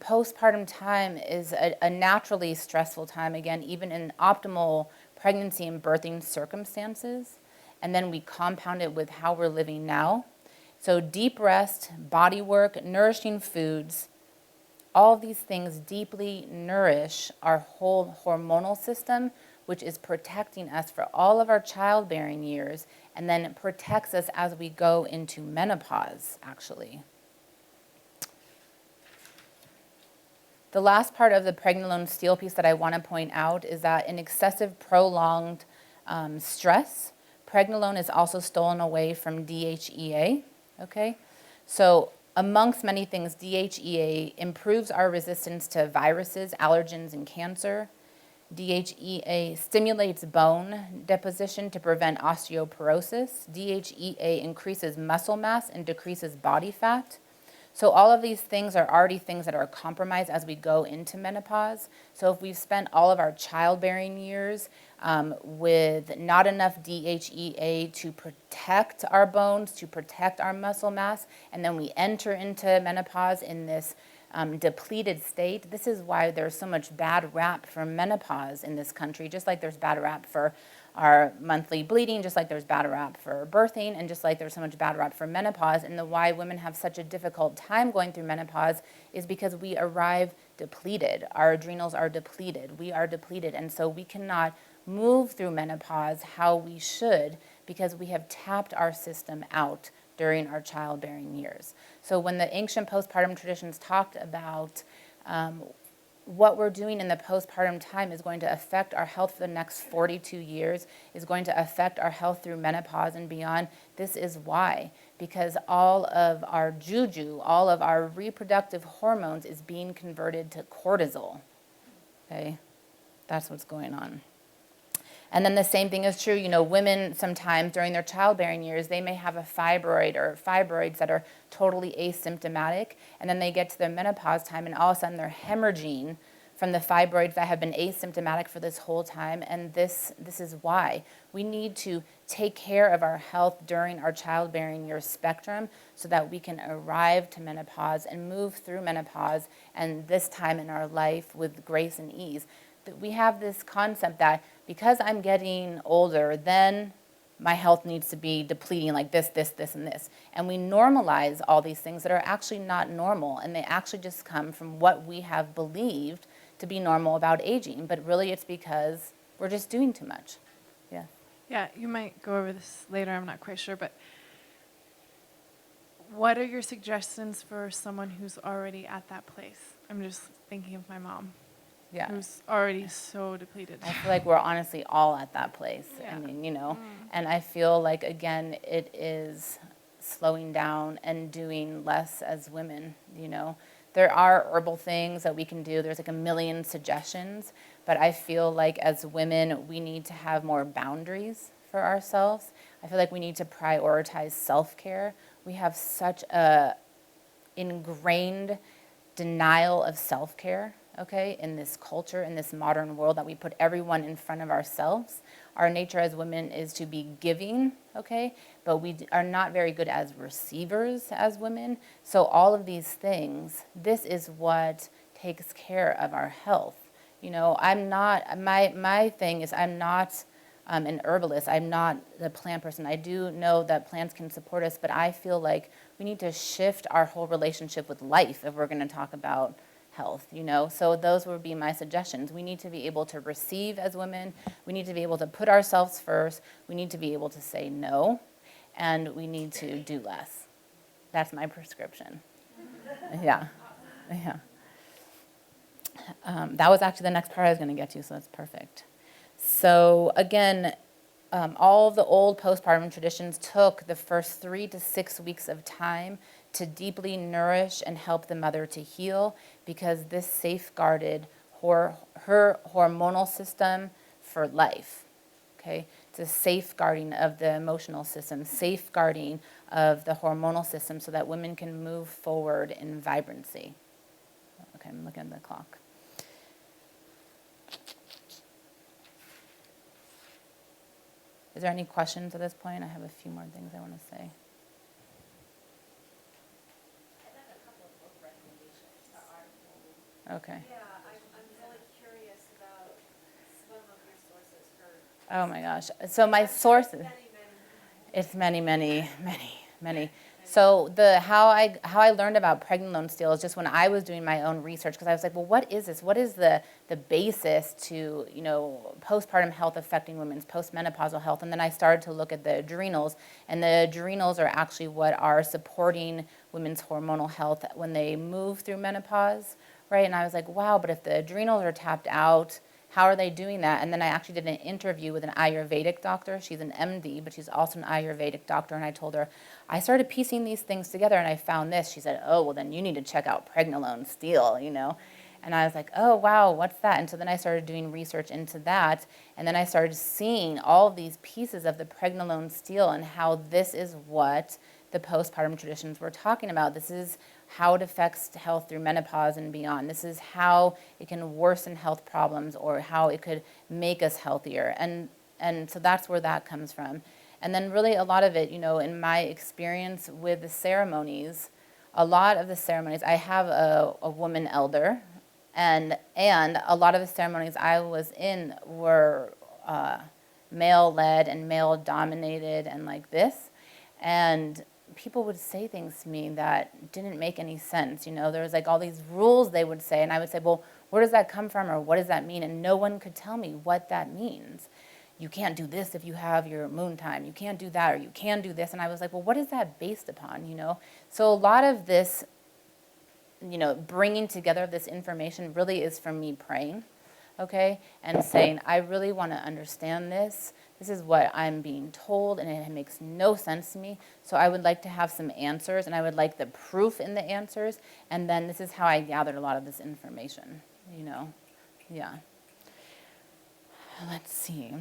Postpartum time is a naturally stressful time, again, even in optimal pregnancy and birthing circumstances. And then we compound it with how we're living now. So deep rest, body work, nourishing foods, all of these things deeply nourish our whole hormonal system, which is protecting us for all of our childbearing years, and then it protects us as we go into menopause, actually. The last part of the Pregnenolone Steal piece that I want to point out is that in excessive prolonged stress, pregnenolone is also stolen away from DHEA, okay? So amongst many things, DHEA improves our resistance to viruses, allergens, and cancer. DHEA stimulates bone deposition to prevent osteoporosis. DHEA increases muscle mass and decreases body fat. So all of these things are already things that are compromised as we go into menopause. So if we've spent all of our childbearing years with not enough DHEA to protect our bones, to protect our muscle mass, and then we enter into menopause in this depleted state, this is why there's so much bad rap for menopause in this country, just like there's bad rap for our monthly bleeding, just like there's bad rap for birthing, and just like there's so much bad rap for menopause. And the why women have such a difficult time going through menopause is because we arrive depleted. Our adrenals are depleted. We are depleted. And so we cannot move through menopause how we should because we have tapped our system out during our childbearing years. So when the ancient postpartum traditions talked about what we're doing in the postpartum time is going to affect our health for the next 42 years, is going to affect our health through menopause and beyond. This is why, because all of our juju, all of our reproductive hormones is being converted to cortisol, okay? That's what's going on. And then the same thing is true, women sometimes during their childbearing years, they may have a fibroid or fibroids that are totally asymptomatic, and then they get to their menopause time and all of a sudden they're hemorrhaging from the fibroids that have been asymptomatic for this whole time, and this is why. We need to take care of our health during our childbearing year spectrum so that we can arrive to menopause and move through menopause and this time in our life with grace and ease. That we have this concept that because I'm getting older, then my health needs to be depleting like this, and this. And we normalize all these things that are actually not normal, and they actually just come from what we have believed to be normal about aging. But really it's because we're just doing too much. Yeah. Yeah, you might go over this later, I'm not quite sure, but what are your suggestions for someone who's already at that place? I'm just thinking of my mom, Yeah. who's already so depleted. I feel like we're honestly all at that place. Yeah. I mean, and I feel like, again, it is slowing down and doing less as women, There are herbal things that we can do. There's like a million suggestions, but I feel like as women, we need to have more boundaries for ourselves. I feel like we need to prioritize self-care. We have such a ingrained denial of self-care, okay, in this culture, in this modern world, that we put everyone in front of ourselves. Our nature as women is to be giving, okay, but we are not very good as receivers as women. So all of these things, this is what takes care of our health. I'm not, my thing is I'm not an herbalist. I'm not the plant person. I do know that plants can support us, but I feel like we need to shift our whole relationship with life if we're going to talk about health, So those would be my suggestions. We need to be able to receive as women. We need to be able to put ourselves first. We need to be able to say no, and we need to do less. That's my prescription. Yeah. That was actually the next part I was going to get to, so that's perfect. So again, all of the old postpartum traditions took the first 3 to 6 weeks of time to deeply nourish and help the mother to heal, because this safeguarded her hormonal system for life. Okay, it's a safeguarding of the emotional system, safeguarding of the hormonal system, so that women can move forward in vibrancy. Okay, I'm looking at the clock. Is there any questions at this point? I have a few more things I want to say. Okay. Yeah, I'm really curious about some of your sources for. Oh my gosh. So my sources. Many. It's many. So how I learned about Pregnenolone Steal is just when I was doing my own research, because I was like, well, what is this? What is the basis to postpartum health affecting women's postmenopausal health? And then I started to look at the adrenals, and the adrenals are actually what are supporting women's hormonal health when they move through menopause, right? And I was like, wow, but if the adrenals are tapped out, how are they doing that? And then I actually did an interview with an Ayurvedic doctor. She's an MD, but she's also an Ayurvedic doctor. And I told her, I started piecing these things together and I found this. She said, oh, well, then you need to check out Pregnenolone Steal, And I was like, oh, wow, what's that? And so then I started doing research into that. And then I started seeing all of these pieces of the Pregnenolone Steal and how this is what the postpartum traditions were talking about. This is how it affects health through menopause and beyond. This is how it can worsen health problems or how it could make us healthier. And so that's where that comes from. And then really a lot of it, in my experience with the ceremonies, a lot of the ceremonies, I have a woman elder, and a lot of the ceremonies I was in were male-led and male-dominated and like this. And people would say things to me that didn't make any sense. There was like all these rules they would say, and I would say, well, where does that come from, or what does that mean? And no one could tell me what that means. You can't do this if you have your moon time. You can't do that, or you can do this. And I was like, well, what is that based upon, So a lot of this, bringing together this information really is from me praying, okay, and saying, I really want to understand this. This is what I'm being told, and it makes no sense to me. So I would like to have some answers, and I would like the proof in the answers. And then this is how I gathered a lot of this information, Yeah. Let's see.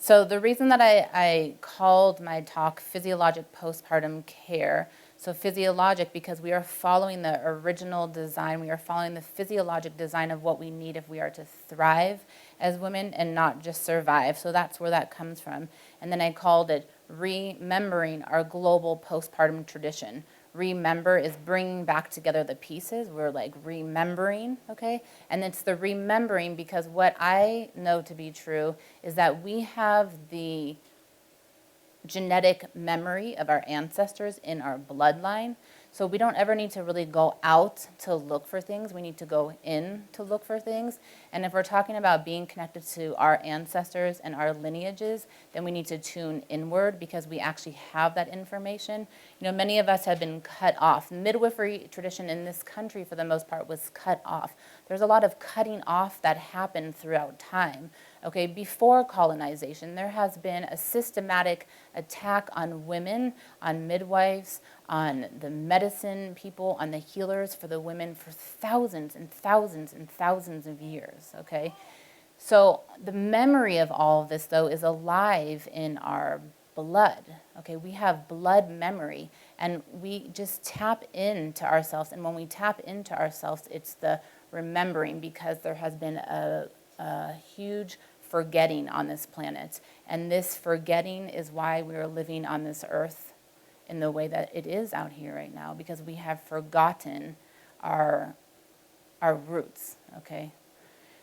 So the reason that I called my talk Physiologic Postpartum Care, so physiologic because we are following the original design, we are following the physiologic design of what we need if we are to thrive as women and not just survive. So that's where that comes from. And then I called it Remembering Our Global Postpartum Tradition. Remember is bringing back together the pieces. We're like remembering, okay? And it's the remembering because what I know to be true is that we have the genetic memory of our ancestors in our bloodline. So we don't ever need to really go out to look for things. We need to go in to look for things. And if we're talking about being connected to our ancestors and our lineages, then we need to tune inward because we actually have that information. You know, many of us have been cut off. Midwifery tradition in this country, for the most part, was cut off. There's a lot of cutting off that happened throughout time. Okay, before colonization, there has been a systematic attack on women, on midwives, on the medicine people, on the healers for the women for thousands and thousands and thousands of years, okay? So the memory of all of this, though, is alive in our blood, okay? We have blood memory, and we just tap into ourselves, and when we tap into ourselves, it's the remembering because there has been a huge forgetting on this planet. And this forgetting is why we are living on this earth in the way that it is out here right now, because we have forgotten our roots, okay?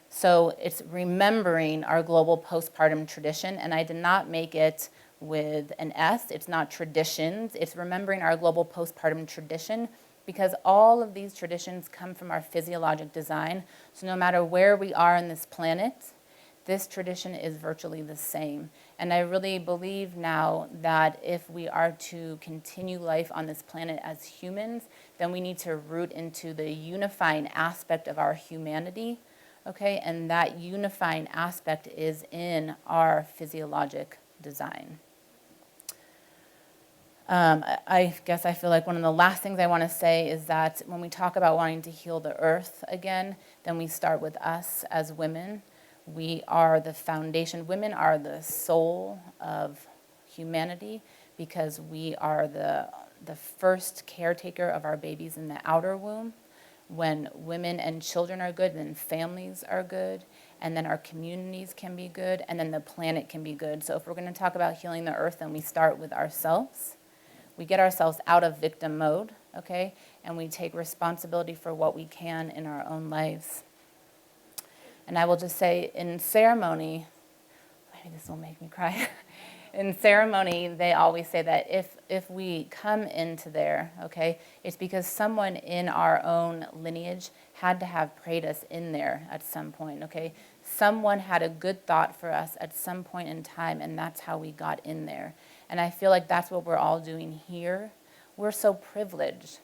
So it's remembering our global postpartum tradition, and I did not make it with an S. It's not traditions. It's remembering our global postpartum tradition because all of these traditions come from our physiologic design. So no matter where we are on this planet, this tradition is virtually the same. And I really believe now that if we are to continue life on this planet as humans, then we need to root into the unifying aspect of our humanity, okay? And that unifying aspect is in our physiologic design. I guess I feel like one of the last things I want to say is that when we talk about wanting to heal the earth again, then we start with us as women. We are the foundation. Women are the soul of humanity because we are the first caretaker of our babies in the outer womb. When women and children are good, then families are good, and then our communities can be good, and then the planet can be good. So if we're going to talk about healing the earth, then we start with ourselves. We get ourselves out of victim mode, okay? And we take responsibility for what we can in our own lives. And I will just say in ceremony, maybe this will make me cry. In ceremony, they always say that if we come into there, okay, it's because someone in our own lineage had to have prayed us in there at some point, okay? Someone had a good thought for us at some point in time, and that's how we got in there. And I feel like that's what we're all doing here. We're so privileged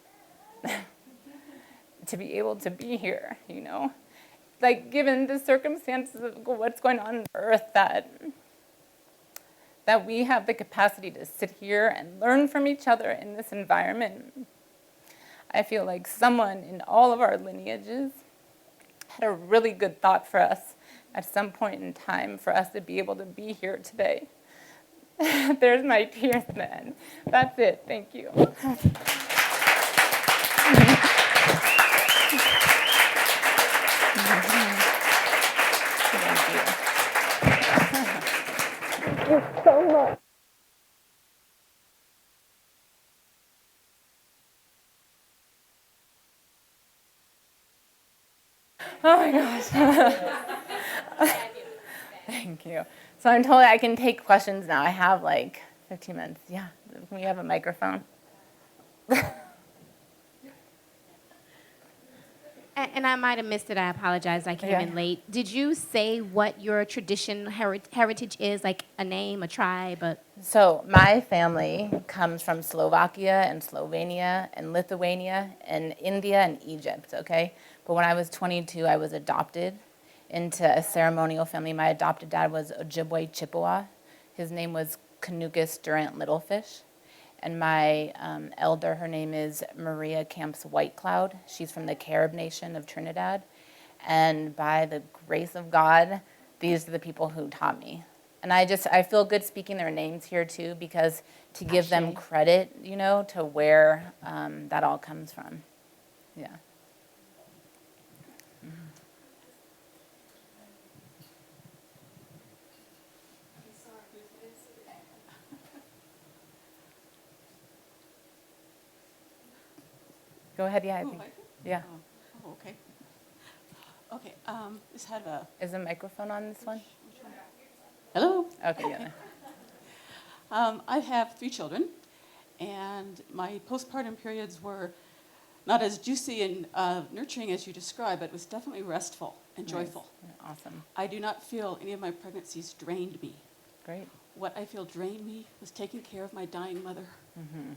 to be able to be here, you know? Like, given the circumstances of what's going on earth, that we have the capacity to sit here and learn from each other in this environment. I feel like someone in all of our lineages had a really good thought for us at some point in time for us to be able to be here today. There's my tears then. That's it. Thank you. Oh my gosh. Thank you. So I'm told I can take questions now. I have like 15 minutes. Yeah. Can we have a microphone? And I might have missed it. I apologize. I came in late. Did you say what your tradition heritage is, like a name, a tribe? So my family comes from Slovakia and Slovenia and Lithuania and India and Egypt, okay? But when I was 22, I was adopted into a ceremonial family. My adopted dad was Ojibwe Chippewa. His name was Canucus Durant Littlefish. And my elder, her name is Maria Camps Whitecloud. She's from the Carib nation of Trinidad. And by the grace of God, these are the people who taught me. And I feel good speaking their names here too, because to give them credit, you know, to where that all comes from. Yeah. Go ahead, yeah, I think. Yeah. Oh, okay. Okay, just had a, Is the microphone on this one? hello? Okay, yeah. I have 3 children, and my postpartum periods were not as juicy and nurturing as you described, but it was definitely restful and joyful. Nice. Awesome. I do not feel any of my pregnancies drained me. Great. What I feel drained me was taking care of my dying mother. Mm-hmm.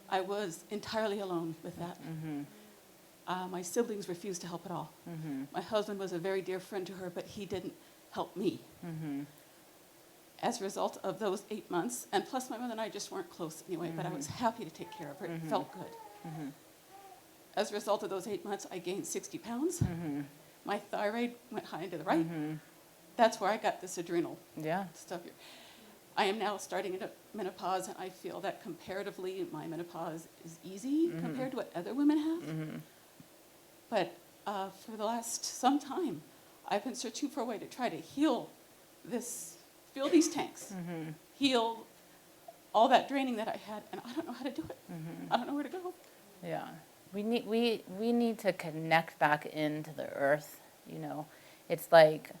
I was entirely alone with that. Mm-hmm. My siblings refused to help at all. Mm-hmm. My husband was a very dear friend to her, but he didn't help me. Mm-hmm. As a result of those 8 months, and plus my mother and I just weren't close anyway, but I was happy to take care of her. It felt good. Mm-hmm. As a result of those 8 months, I gained 60 pounds. Mm-hmm. My thyroid went high and to the right. Mm-hmm. That's where I got this adrenal Yeah. stuff here. I am now starting into menopause, and I feel that comparatively my menopause is easy compared to what other women have. Mm-hmm. But for the last some time, I've been searching for a way to try to heal this, fill these tanks, heal all that draining that I had, and I don't know how to do it. I don't know where to go. Yeah. We need to connect back into the earth, you know. It's like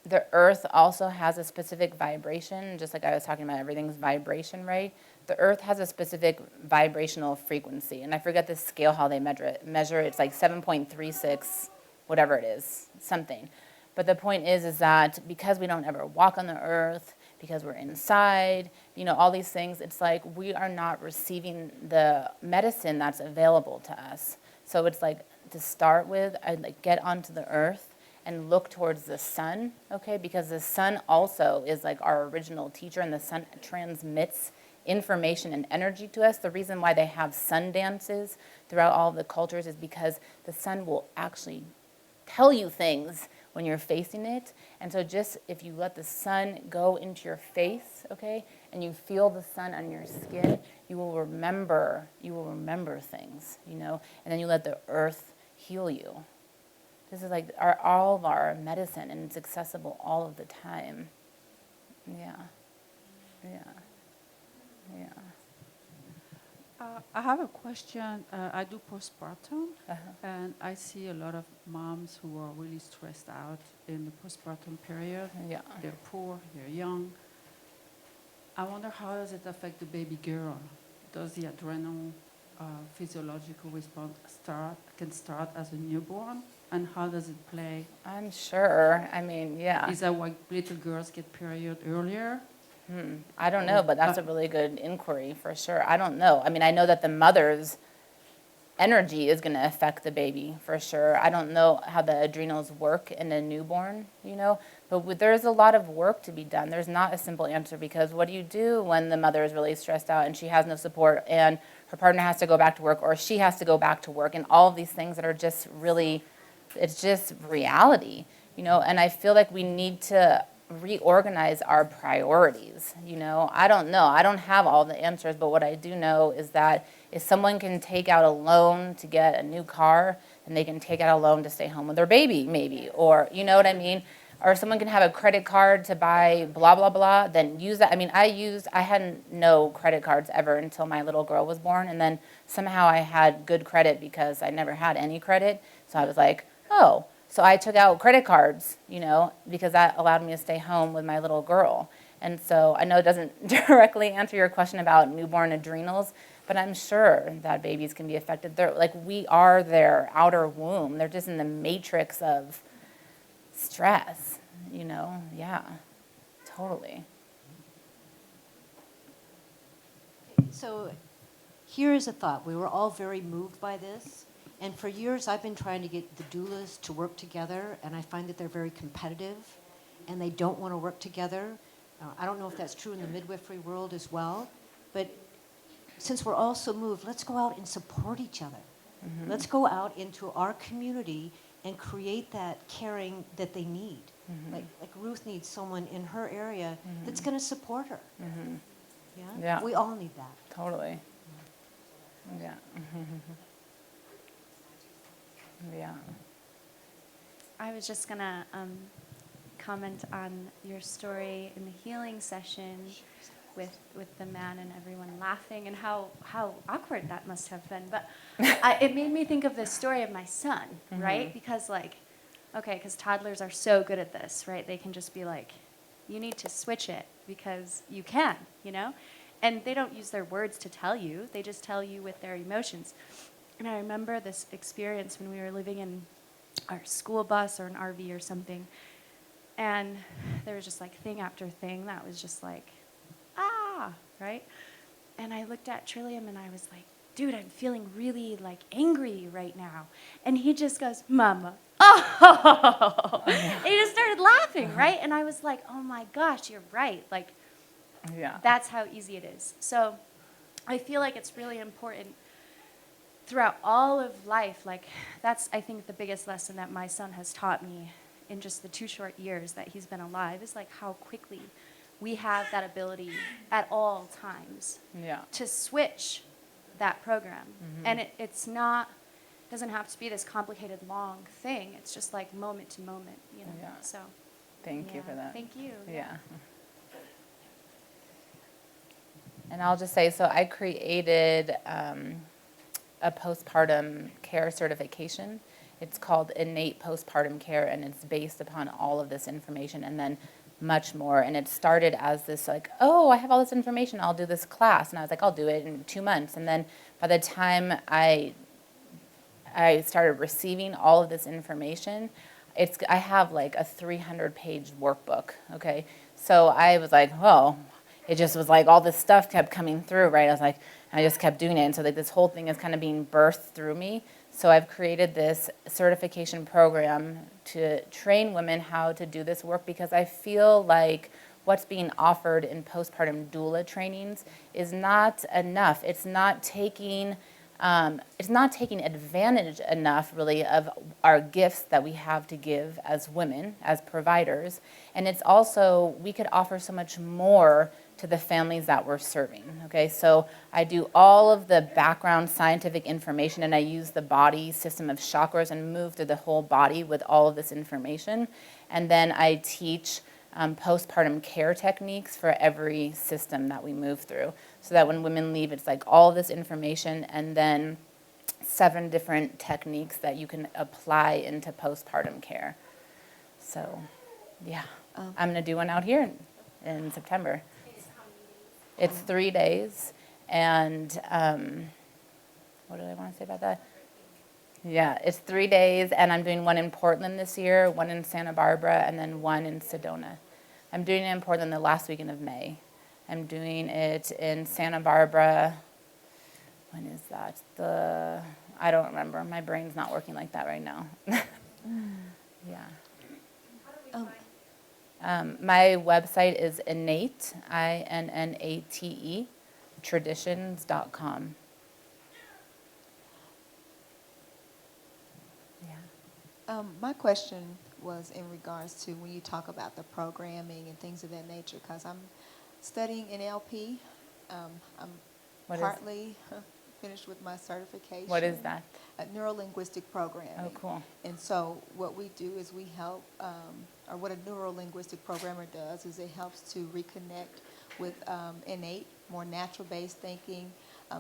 the earth also has a specific vibration, just like I was talking about, everything's vibration, right? The earth has a specific vibrational frequency, and I forget the scale how they measure it. It's like 7.36, whatever it is, something. But the point is that because we don't ever walk on the earth, because we're inside, you know, all these things, it's like we are not receiving the medicine that's available to us. So it's like, to start with, I'd like get onto the earth and look towards the sun, okay? Because the sun also is like our original teacher, and the sun transmits information and energy to us. The reason why they have sun dances throughout all of the cultures is because the sun will actually tell you things when you're facing it. And so just if you let the sun go into your face, okay, and you feel the sun on your skin, you will remember things, you know, and then you let the earth heal you. This is like all of our medicine, and it's accessible all of the time. Yeah. I have a question. I do postpartum, Uh-huh. and I see a lot of moms who are really stressed out in the postpartum period. Yeah. They're poor, they're young. I wonder, how does it affect the baby girl? Does the adrenal physiological response can start as a newborn? And how does it play? I'm sure. I mean, yeah. Is that why little girls get period earlier? I don't know, but that's a really good inquiry for sure. I don't know. I mean, I know that the mother's energy is going to affect the baby for sure. I don't know how the adrenals work in a newborn, you know, but there's a lot of work to be done. There's not a simple answer, because what do you do when the mother is really stressed out and she has no support, and her partner has to go back to work, or she has to go back to work, and all of these things that are just really, it's just reality, you know. And I feel like we need to reorganize our priorities, you know. I don't know. I don't have all the answers, but what I do know is that if someone can take out a loan to get a new car, then they can take out a loan to stay home with their baby, maybe, or, you know what I mean? Or someone can have a credit card to buy blah, blah, blah, then use that. I mean, I hadn't no credit cards ever until my little girl was born, and then somehow I had good credit because I never had any credit. So I was like, oh. So I took out credit cards, you know, because that allowed me to stay home with my little girl. And so I know it doesn't directly answer your question about newborn adrenals, but I'm sure that babies can be affected. They're like, we are their outer womb. They're just in the matrix of stress, you know. Yeah, totally. So here is a thought. We were all very moved by this. And for years, I've been trying to get the doulas to work together, and I find that they're very competitive, and they don't want to work together. I don't know if that's true in the midwifery world as well, but since we're all so moved, let's go out and support each other. Let's go out into our community and create that caring that they need. Like Ruth needs someone in her area that's going to support her. Yeah? Yeah. We all need that. Totally. Yeah. Yeah. I was just gonna comment on your story in the healing session with the man and everyone laughing and how awkward that must have been. But it made me think of the story of my son, right? Because because toddlers are so good at this, right? They can just be like, you need to switch it because you can, And they don't use their words to tell you. They just tell you with their emotions. And I remember this experience when we were living in our school bus or an RV or something. And there was just like thing after thing that was just like, right? And I looked at Trillium and I was like, dude, I'm feeling really like angry right now. And he just goes, Mama, oh. And he just started laughing, right? And I was like, oh my gosh, you're right. Like, that's how easy it is. So I feel like it's really important throughout all of life. Like, that's, I think, the biggest lesson that my son has taught me in just the 2 short years that he's been alive is like how quickly we have that ability at all times to switch that program. And it's not, doesn't have to be this complicated long thing. It's just like moment to moment, So Thank you for that. Thank you. Yeah. And I'll just say, so I created a postpartum care certification. It's called Innate Postpartum Care, and it's based upon all of this information and then much more. And it started as this like, oh, I have all this information, I'll do this class. And I was like, I'll do it in 2 months. And then by the time I started receiving all of this information, I have like a 300-page workbook, okay? So I was like, whoa. It just was like all this stuff kept coming through, right? I just kept doing it. And so like this whole thing is kind of being birthed through me. So I've created this certification program to train women how to do this work because I feel like what's being offered in postpartum doula trainings is not enough. It's not taking advantage enough, really, of our gifts that we have to give as women, as providers. And it's also, we could offer so much more to the families that we're serving, okay? So I do all of the background scientific information, and I use the body system of chakras and move through the whole body with all of this information. And then I teach postpartum care techniques for every system that we move through, so that when women leave, it's like all this information and then 7 different techniques that you can apply into postpartum care. So, yeah, I'm going to do one out here in September. It's 3 days, and what did I want to say about that? Yeah, it's 3 days, and I'm doing one in Portland this year, one in Santa Barbara, and then one in Sedona. I'm doing it in Portland the last weekend of May. I'm doing it in Santa Barbara. When is that? I don't remember. My brain's not working like that right now. Yeah. My website is innate, INNATE, traditions.com. Yeah. My question was in regards to when you talk about the programming and things of that nature, because I'm studying NLP. I'm partly finished with my certification. What is that? Neuro-linguistic programming. Oh, cool. And so what we do is we help, or what a neuro-linguistic programmer does is it helps to reconnect with innate, more natural-based thinking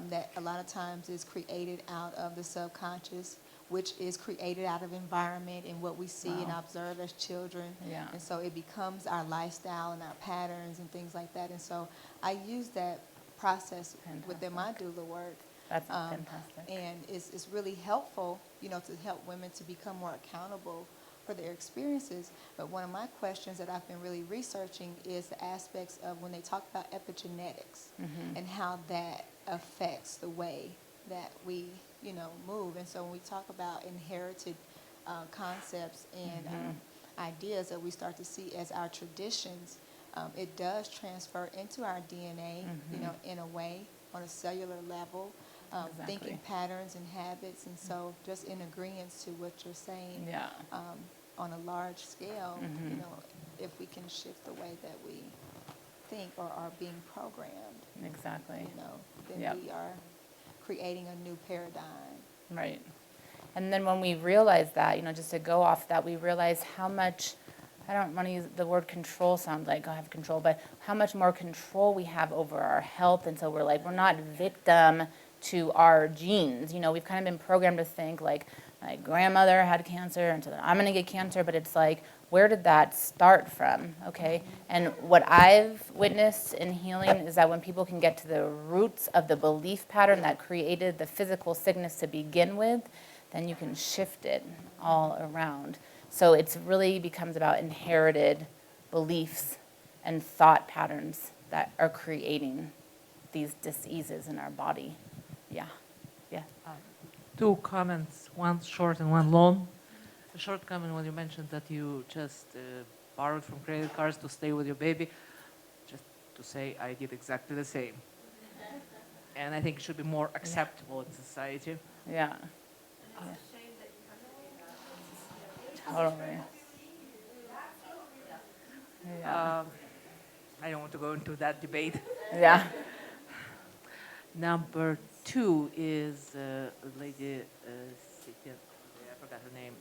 that a lot of times is created out of the subconscious, which is created out of environment and what we see and observe as children. Yeah. And so it becomes our lifestyle and our patterns and things like that. And so I use that process within my doula work. That's fantastic. And it's really helpful, to help women to become more accountable for their experiences. But one of my questions that I've been really researching is the aspects of when they talk about epigenetics and how that affects the way that we, move. And so when we talk about inherited concepts and ideas that we start to see as our traditions, it does transfer into our DNA, in a way, on a cellular level. thinking patterns and habits. And so just in agreement to what you're saying, Yeah. on a large scale, you know, if we can shift the way that we think or are being programmed, Exactly. you know, then Yep. we are creating a new paradigm. Right. And then when we realize that, you know, just to go off that, we realize how much, I don't want to use the word control, sound like I have control, but how much more control we have over our health. And so we're like, we're not victim to our genes. You know, we've kind of been programmed to think like, my grandmother had cancer, and so then I'm going to get cancer, but it's like, where did that start from, okay? And what I've witnessed in healing is that when people can get to the roots of the belief pattern that created the physical sickness to begin with, then you can shift it all around. So it's really becomes about inherited beliefs and thought patterns that are creating these diseases in our body. Yeah, yeah. Two comments, one short and one long. The short comment when you mentioned that you just borrowed from credit cards to stay with your baby, just to say I did exactly the same. And I think it should be more acceptable in society. Yeah. Totally. Yeah. I don't want to go into that debate. Yeah. Number two is a lady, I forgot her name,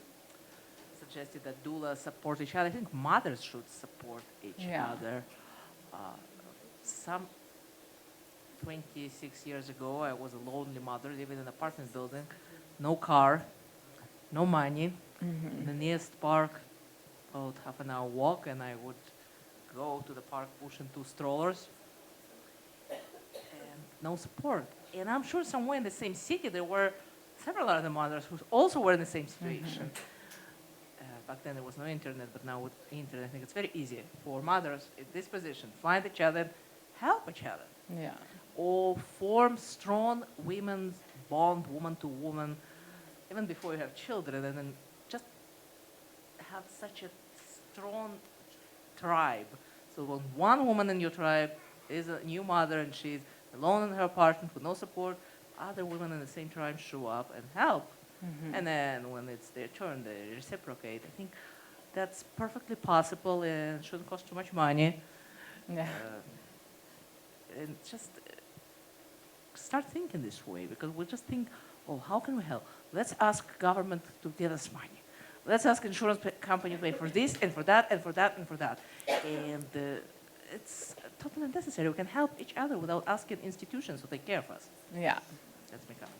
suggested that doulas support each other. I think mothers should support each other. Some 26 years ago, I was a lonely mother living in an apartment building, no car, no money, in the nearest park, about half an hour walk, and I would go to the park pushing 2 strollers, and no support. And I'm sure somewhere in the same city there were several other mothers who also were in the same situation. Back then there was no internet, but now with internet, I think it's very easy for mothers in this position find each other, help each other, Yeah. or form strong women's bond, woman to woman, even before you have children, and then just have such a strong tribe. So when one woman in your tribe is a new mother and she's alone in her apartment with no support, other women in the same tribe show up and help. And then when it's their turn, they reciprocate. I think that's perfectly possible and shouldn't cost too much money. Yeah. And just start thinking this way, because we just think, oh, how can we help? Let's ask government to give us money. Let's ask insurance company to pay for this and for that and for that and for that. And it's totally unnecessary. We can help each other without asking institutions to take care of us. Yeah. That's my comment.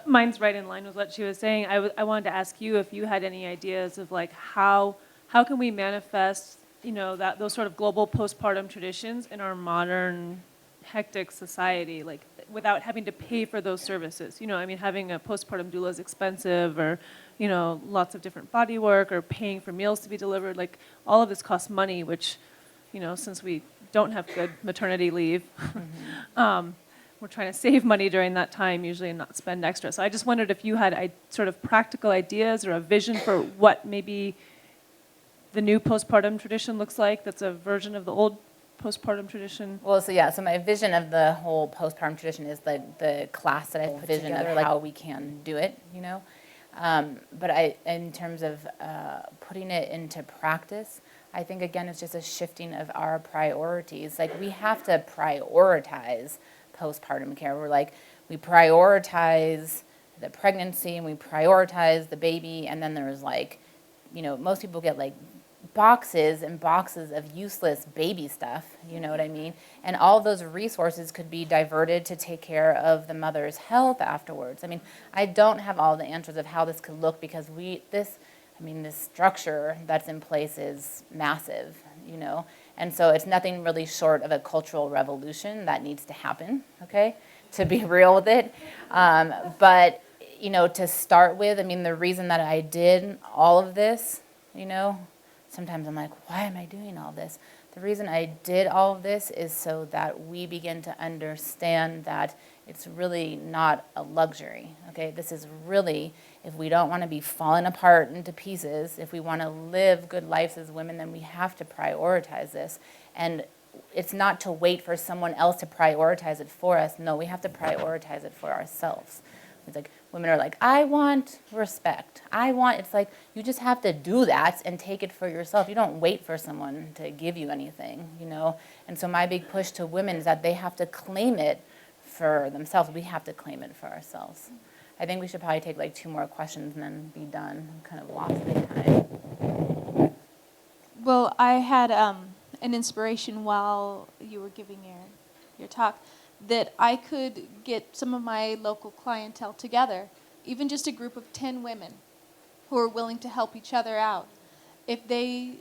Mine's right in line with what she was saying. I wanted to ask you if you had any ideas of like how can we manifest, you know, that those sort of global postpartum traditions in our modern hectic society, like without having to pay for those services. You know, I mean, having a postpartum doula is expensive, or, you know, lots of different body work, or paying for meals to be delivered. Like all of this costs money, which, you know, since we don't have good maternity leave, we're trying to save money during that time usually and not spend extra. So I just wondered if you had sort of practical ideas or a vision for what maybe the new postpartum tradition looks like that's a version of the old postpartum tradition. Well, so yeah, so my vision of the whole postpartum tradition is the class that I put vision of like how we can do it, you know. But in terms of putting it into practice, I think again it's just a shifting of our priorities. Like we have to prioritize postpartum care. We're like, we prioritize the pregnancy and we prioritize the baby, and then there's like, you know, most people get like boxes and boxes of useless baby stuff, you know what I mean? And all of those resources could be diverted to take care of the mother's health afterwards. I mean, I don't have all the answers of how this could look, because this structure that's in place is massive, you know? And so it's nothing really short of a cultural revolution that needs to happen, okay, to be real with it. But, you know, to start with, I mean, the reason that I did all of this, you know, sometimes I'm like, why am I doing all this? The reason I did all of this is so that we begin to understand that it's really not a luxury, okay? This is really, if we don't want to be falling apart into pieces, if we want to live good lives as women, then we have to prioritize this. And it's not to wait for someone else to prioritize it for us. No, we have to prioritize it for ourselves. It's like women are like, I want respect. It's like you just have to do that and take it for yourself. You don't wait for someone to give you anything, you know? And so my big push to women is that they have to claim it for themselves. We have to claim it for ourselves. I think we should probably take like 2 more questions and then be done. I'm kind of lost my time. Well, I had an inspiration while you were giving your talk that I could get some of my local clientele together, even just a group of 10 women who are willing to help each other out. If they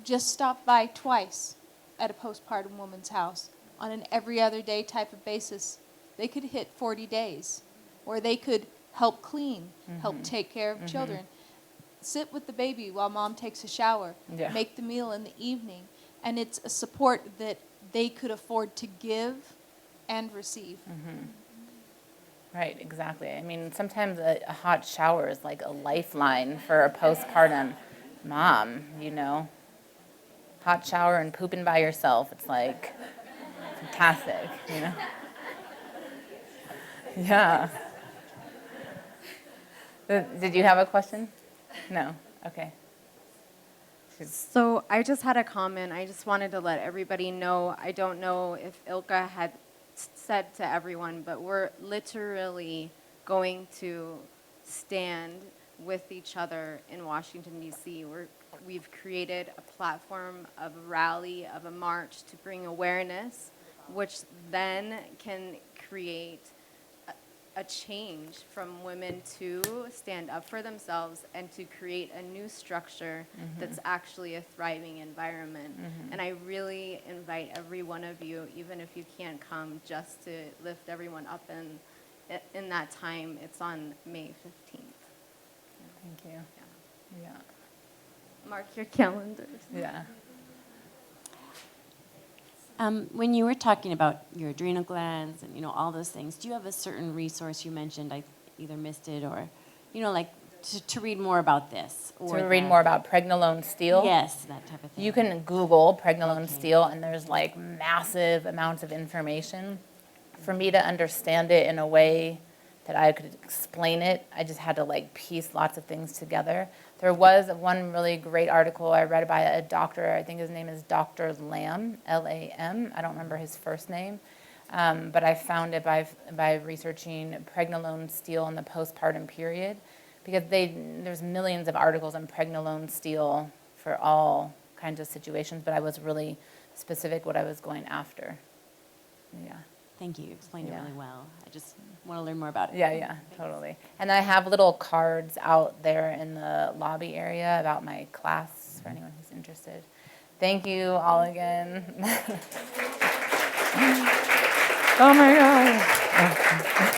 just stop by twice at a postpartum woman's house on an every other day type of basis, they could hit 40 days, or they could help clean, help take care of children, sit with the baby while mom takes a shower, make the meal in the evening, and it's a support that they could afford to give and receive. Right, exactly. I mean, sometimes a hot shower is like a lifeline for a postpartum mom, you know. Hot shower and pooping by yourself, it's like fantastic, you know. Yeah. Did you have a question? No? Okay. So I just had a comment. I just wanted to let everybody know. I don't know if Ilka had said to everyone, but we're literally going to stand with each other in Washington, D.C. We've created a platform of a rally, of a march to bring awareness, which then can create a change from women to stand up for themselves and to create a new structure that's actually a thriving environment. And I really invite every one of you, even if you can't come, just to lift everyone up in that time. It's on May 15th. Thank you. Yeah. Mark your calendars. Yeah. When you were talking about your adrenal glands and, you know, all those things, do you have a certain resource you mentioned? I either missed it or, you know, like to read more about this? Or to read more about Pregnenolone Steal? Yes, that type of thing. You can Google Pregnenolone Steal, and there's like massive amounts of information. For me to understand it in a way that I could explain it, I just had to like piece lots of things together. There was one really great article I read by a doctor. I think his name is Dr. Lamb, L-A-M. I don't remember his first name. But I found it by researching Pregnenolone Steal in the postpartum period, because there's millions of articles on Pregnenolone Steal for all kinds of situations, but I was really specific what I was going after. Yeah. Thank you. You explained it really well. I just want to learn more about it. Yeah, totally. And I have little cards out there in the lobby area about my class for anyone who's interested. Thank you all again. Oh my God.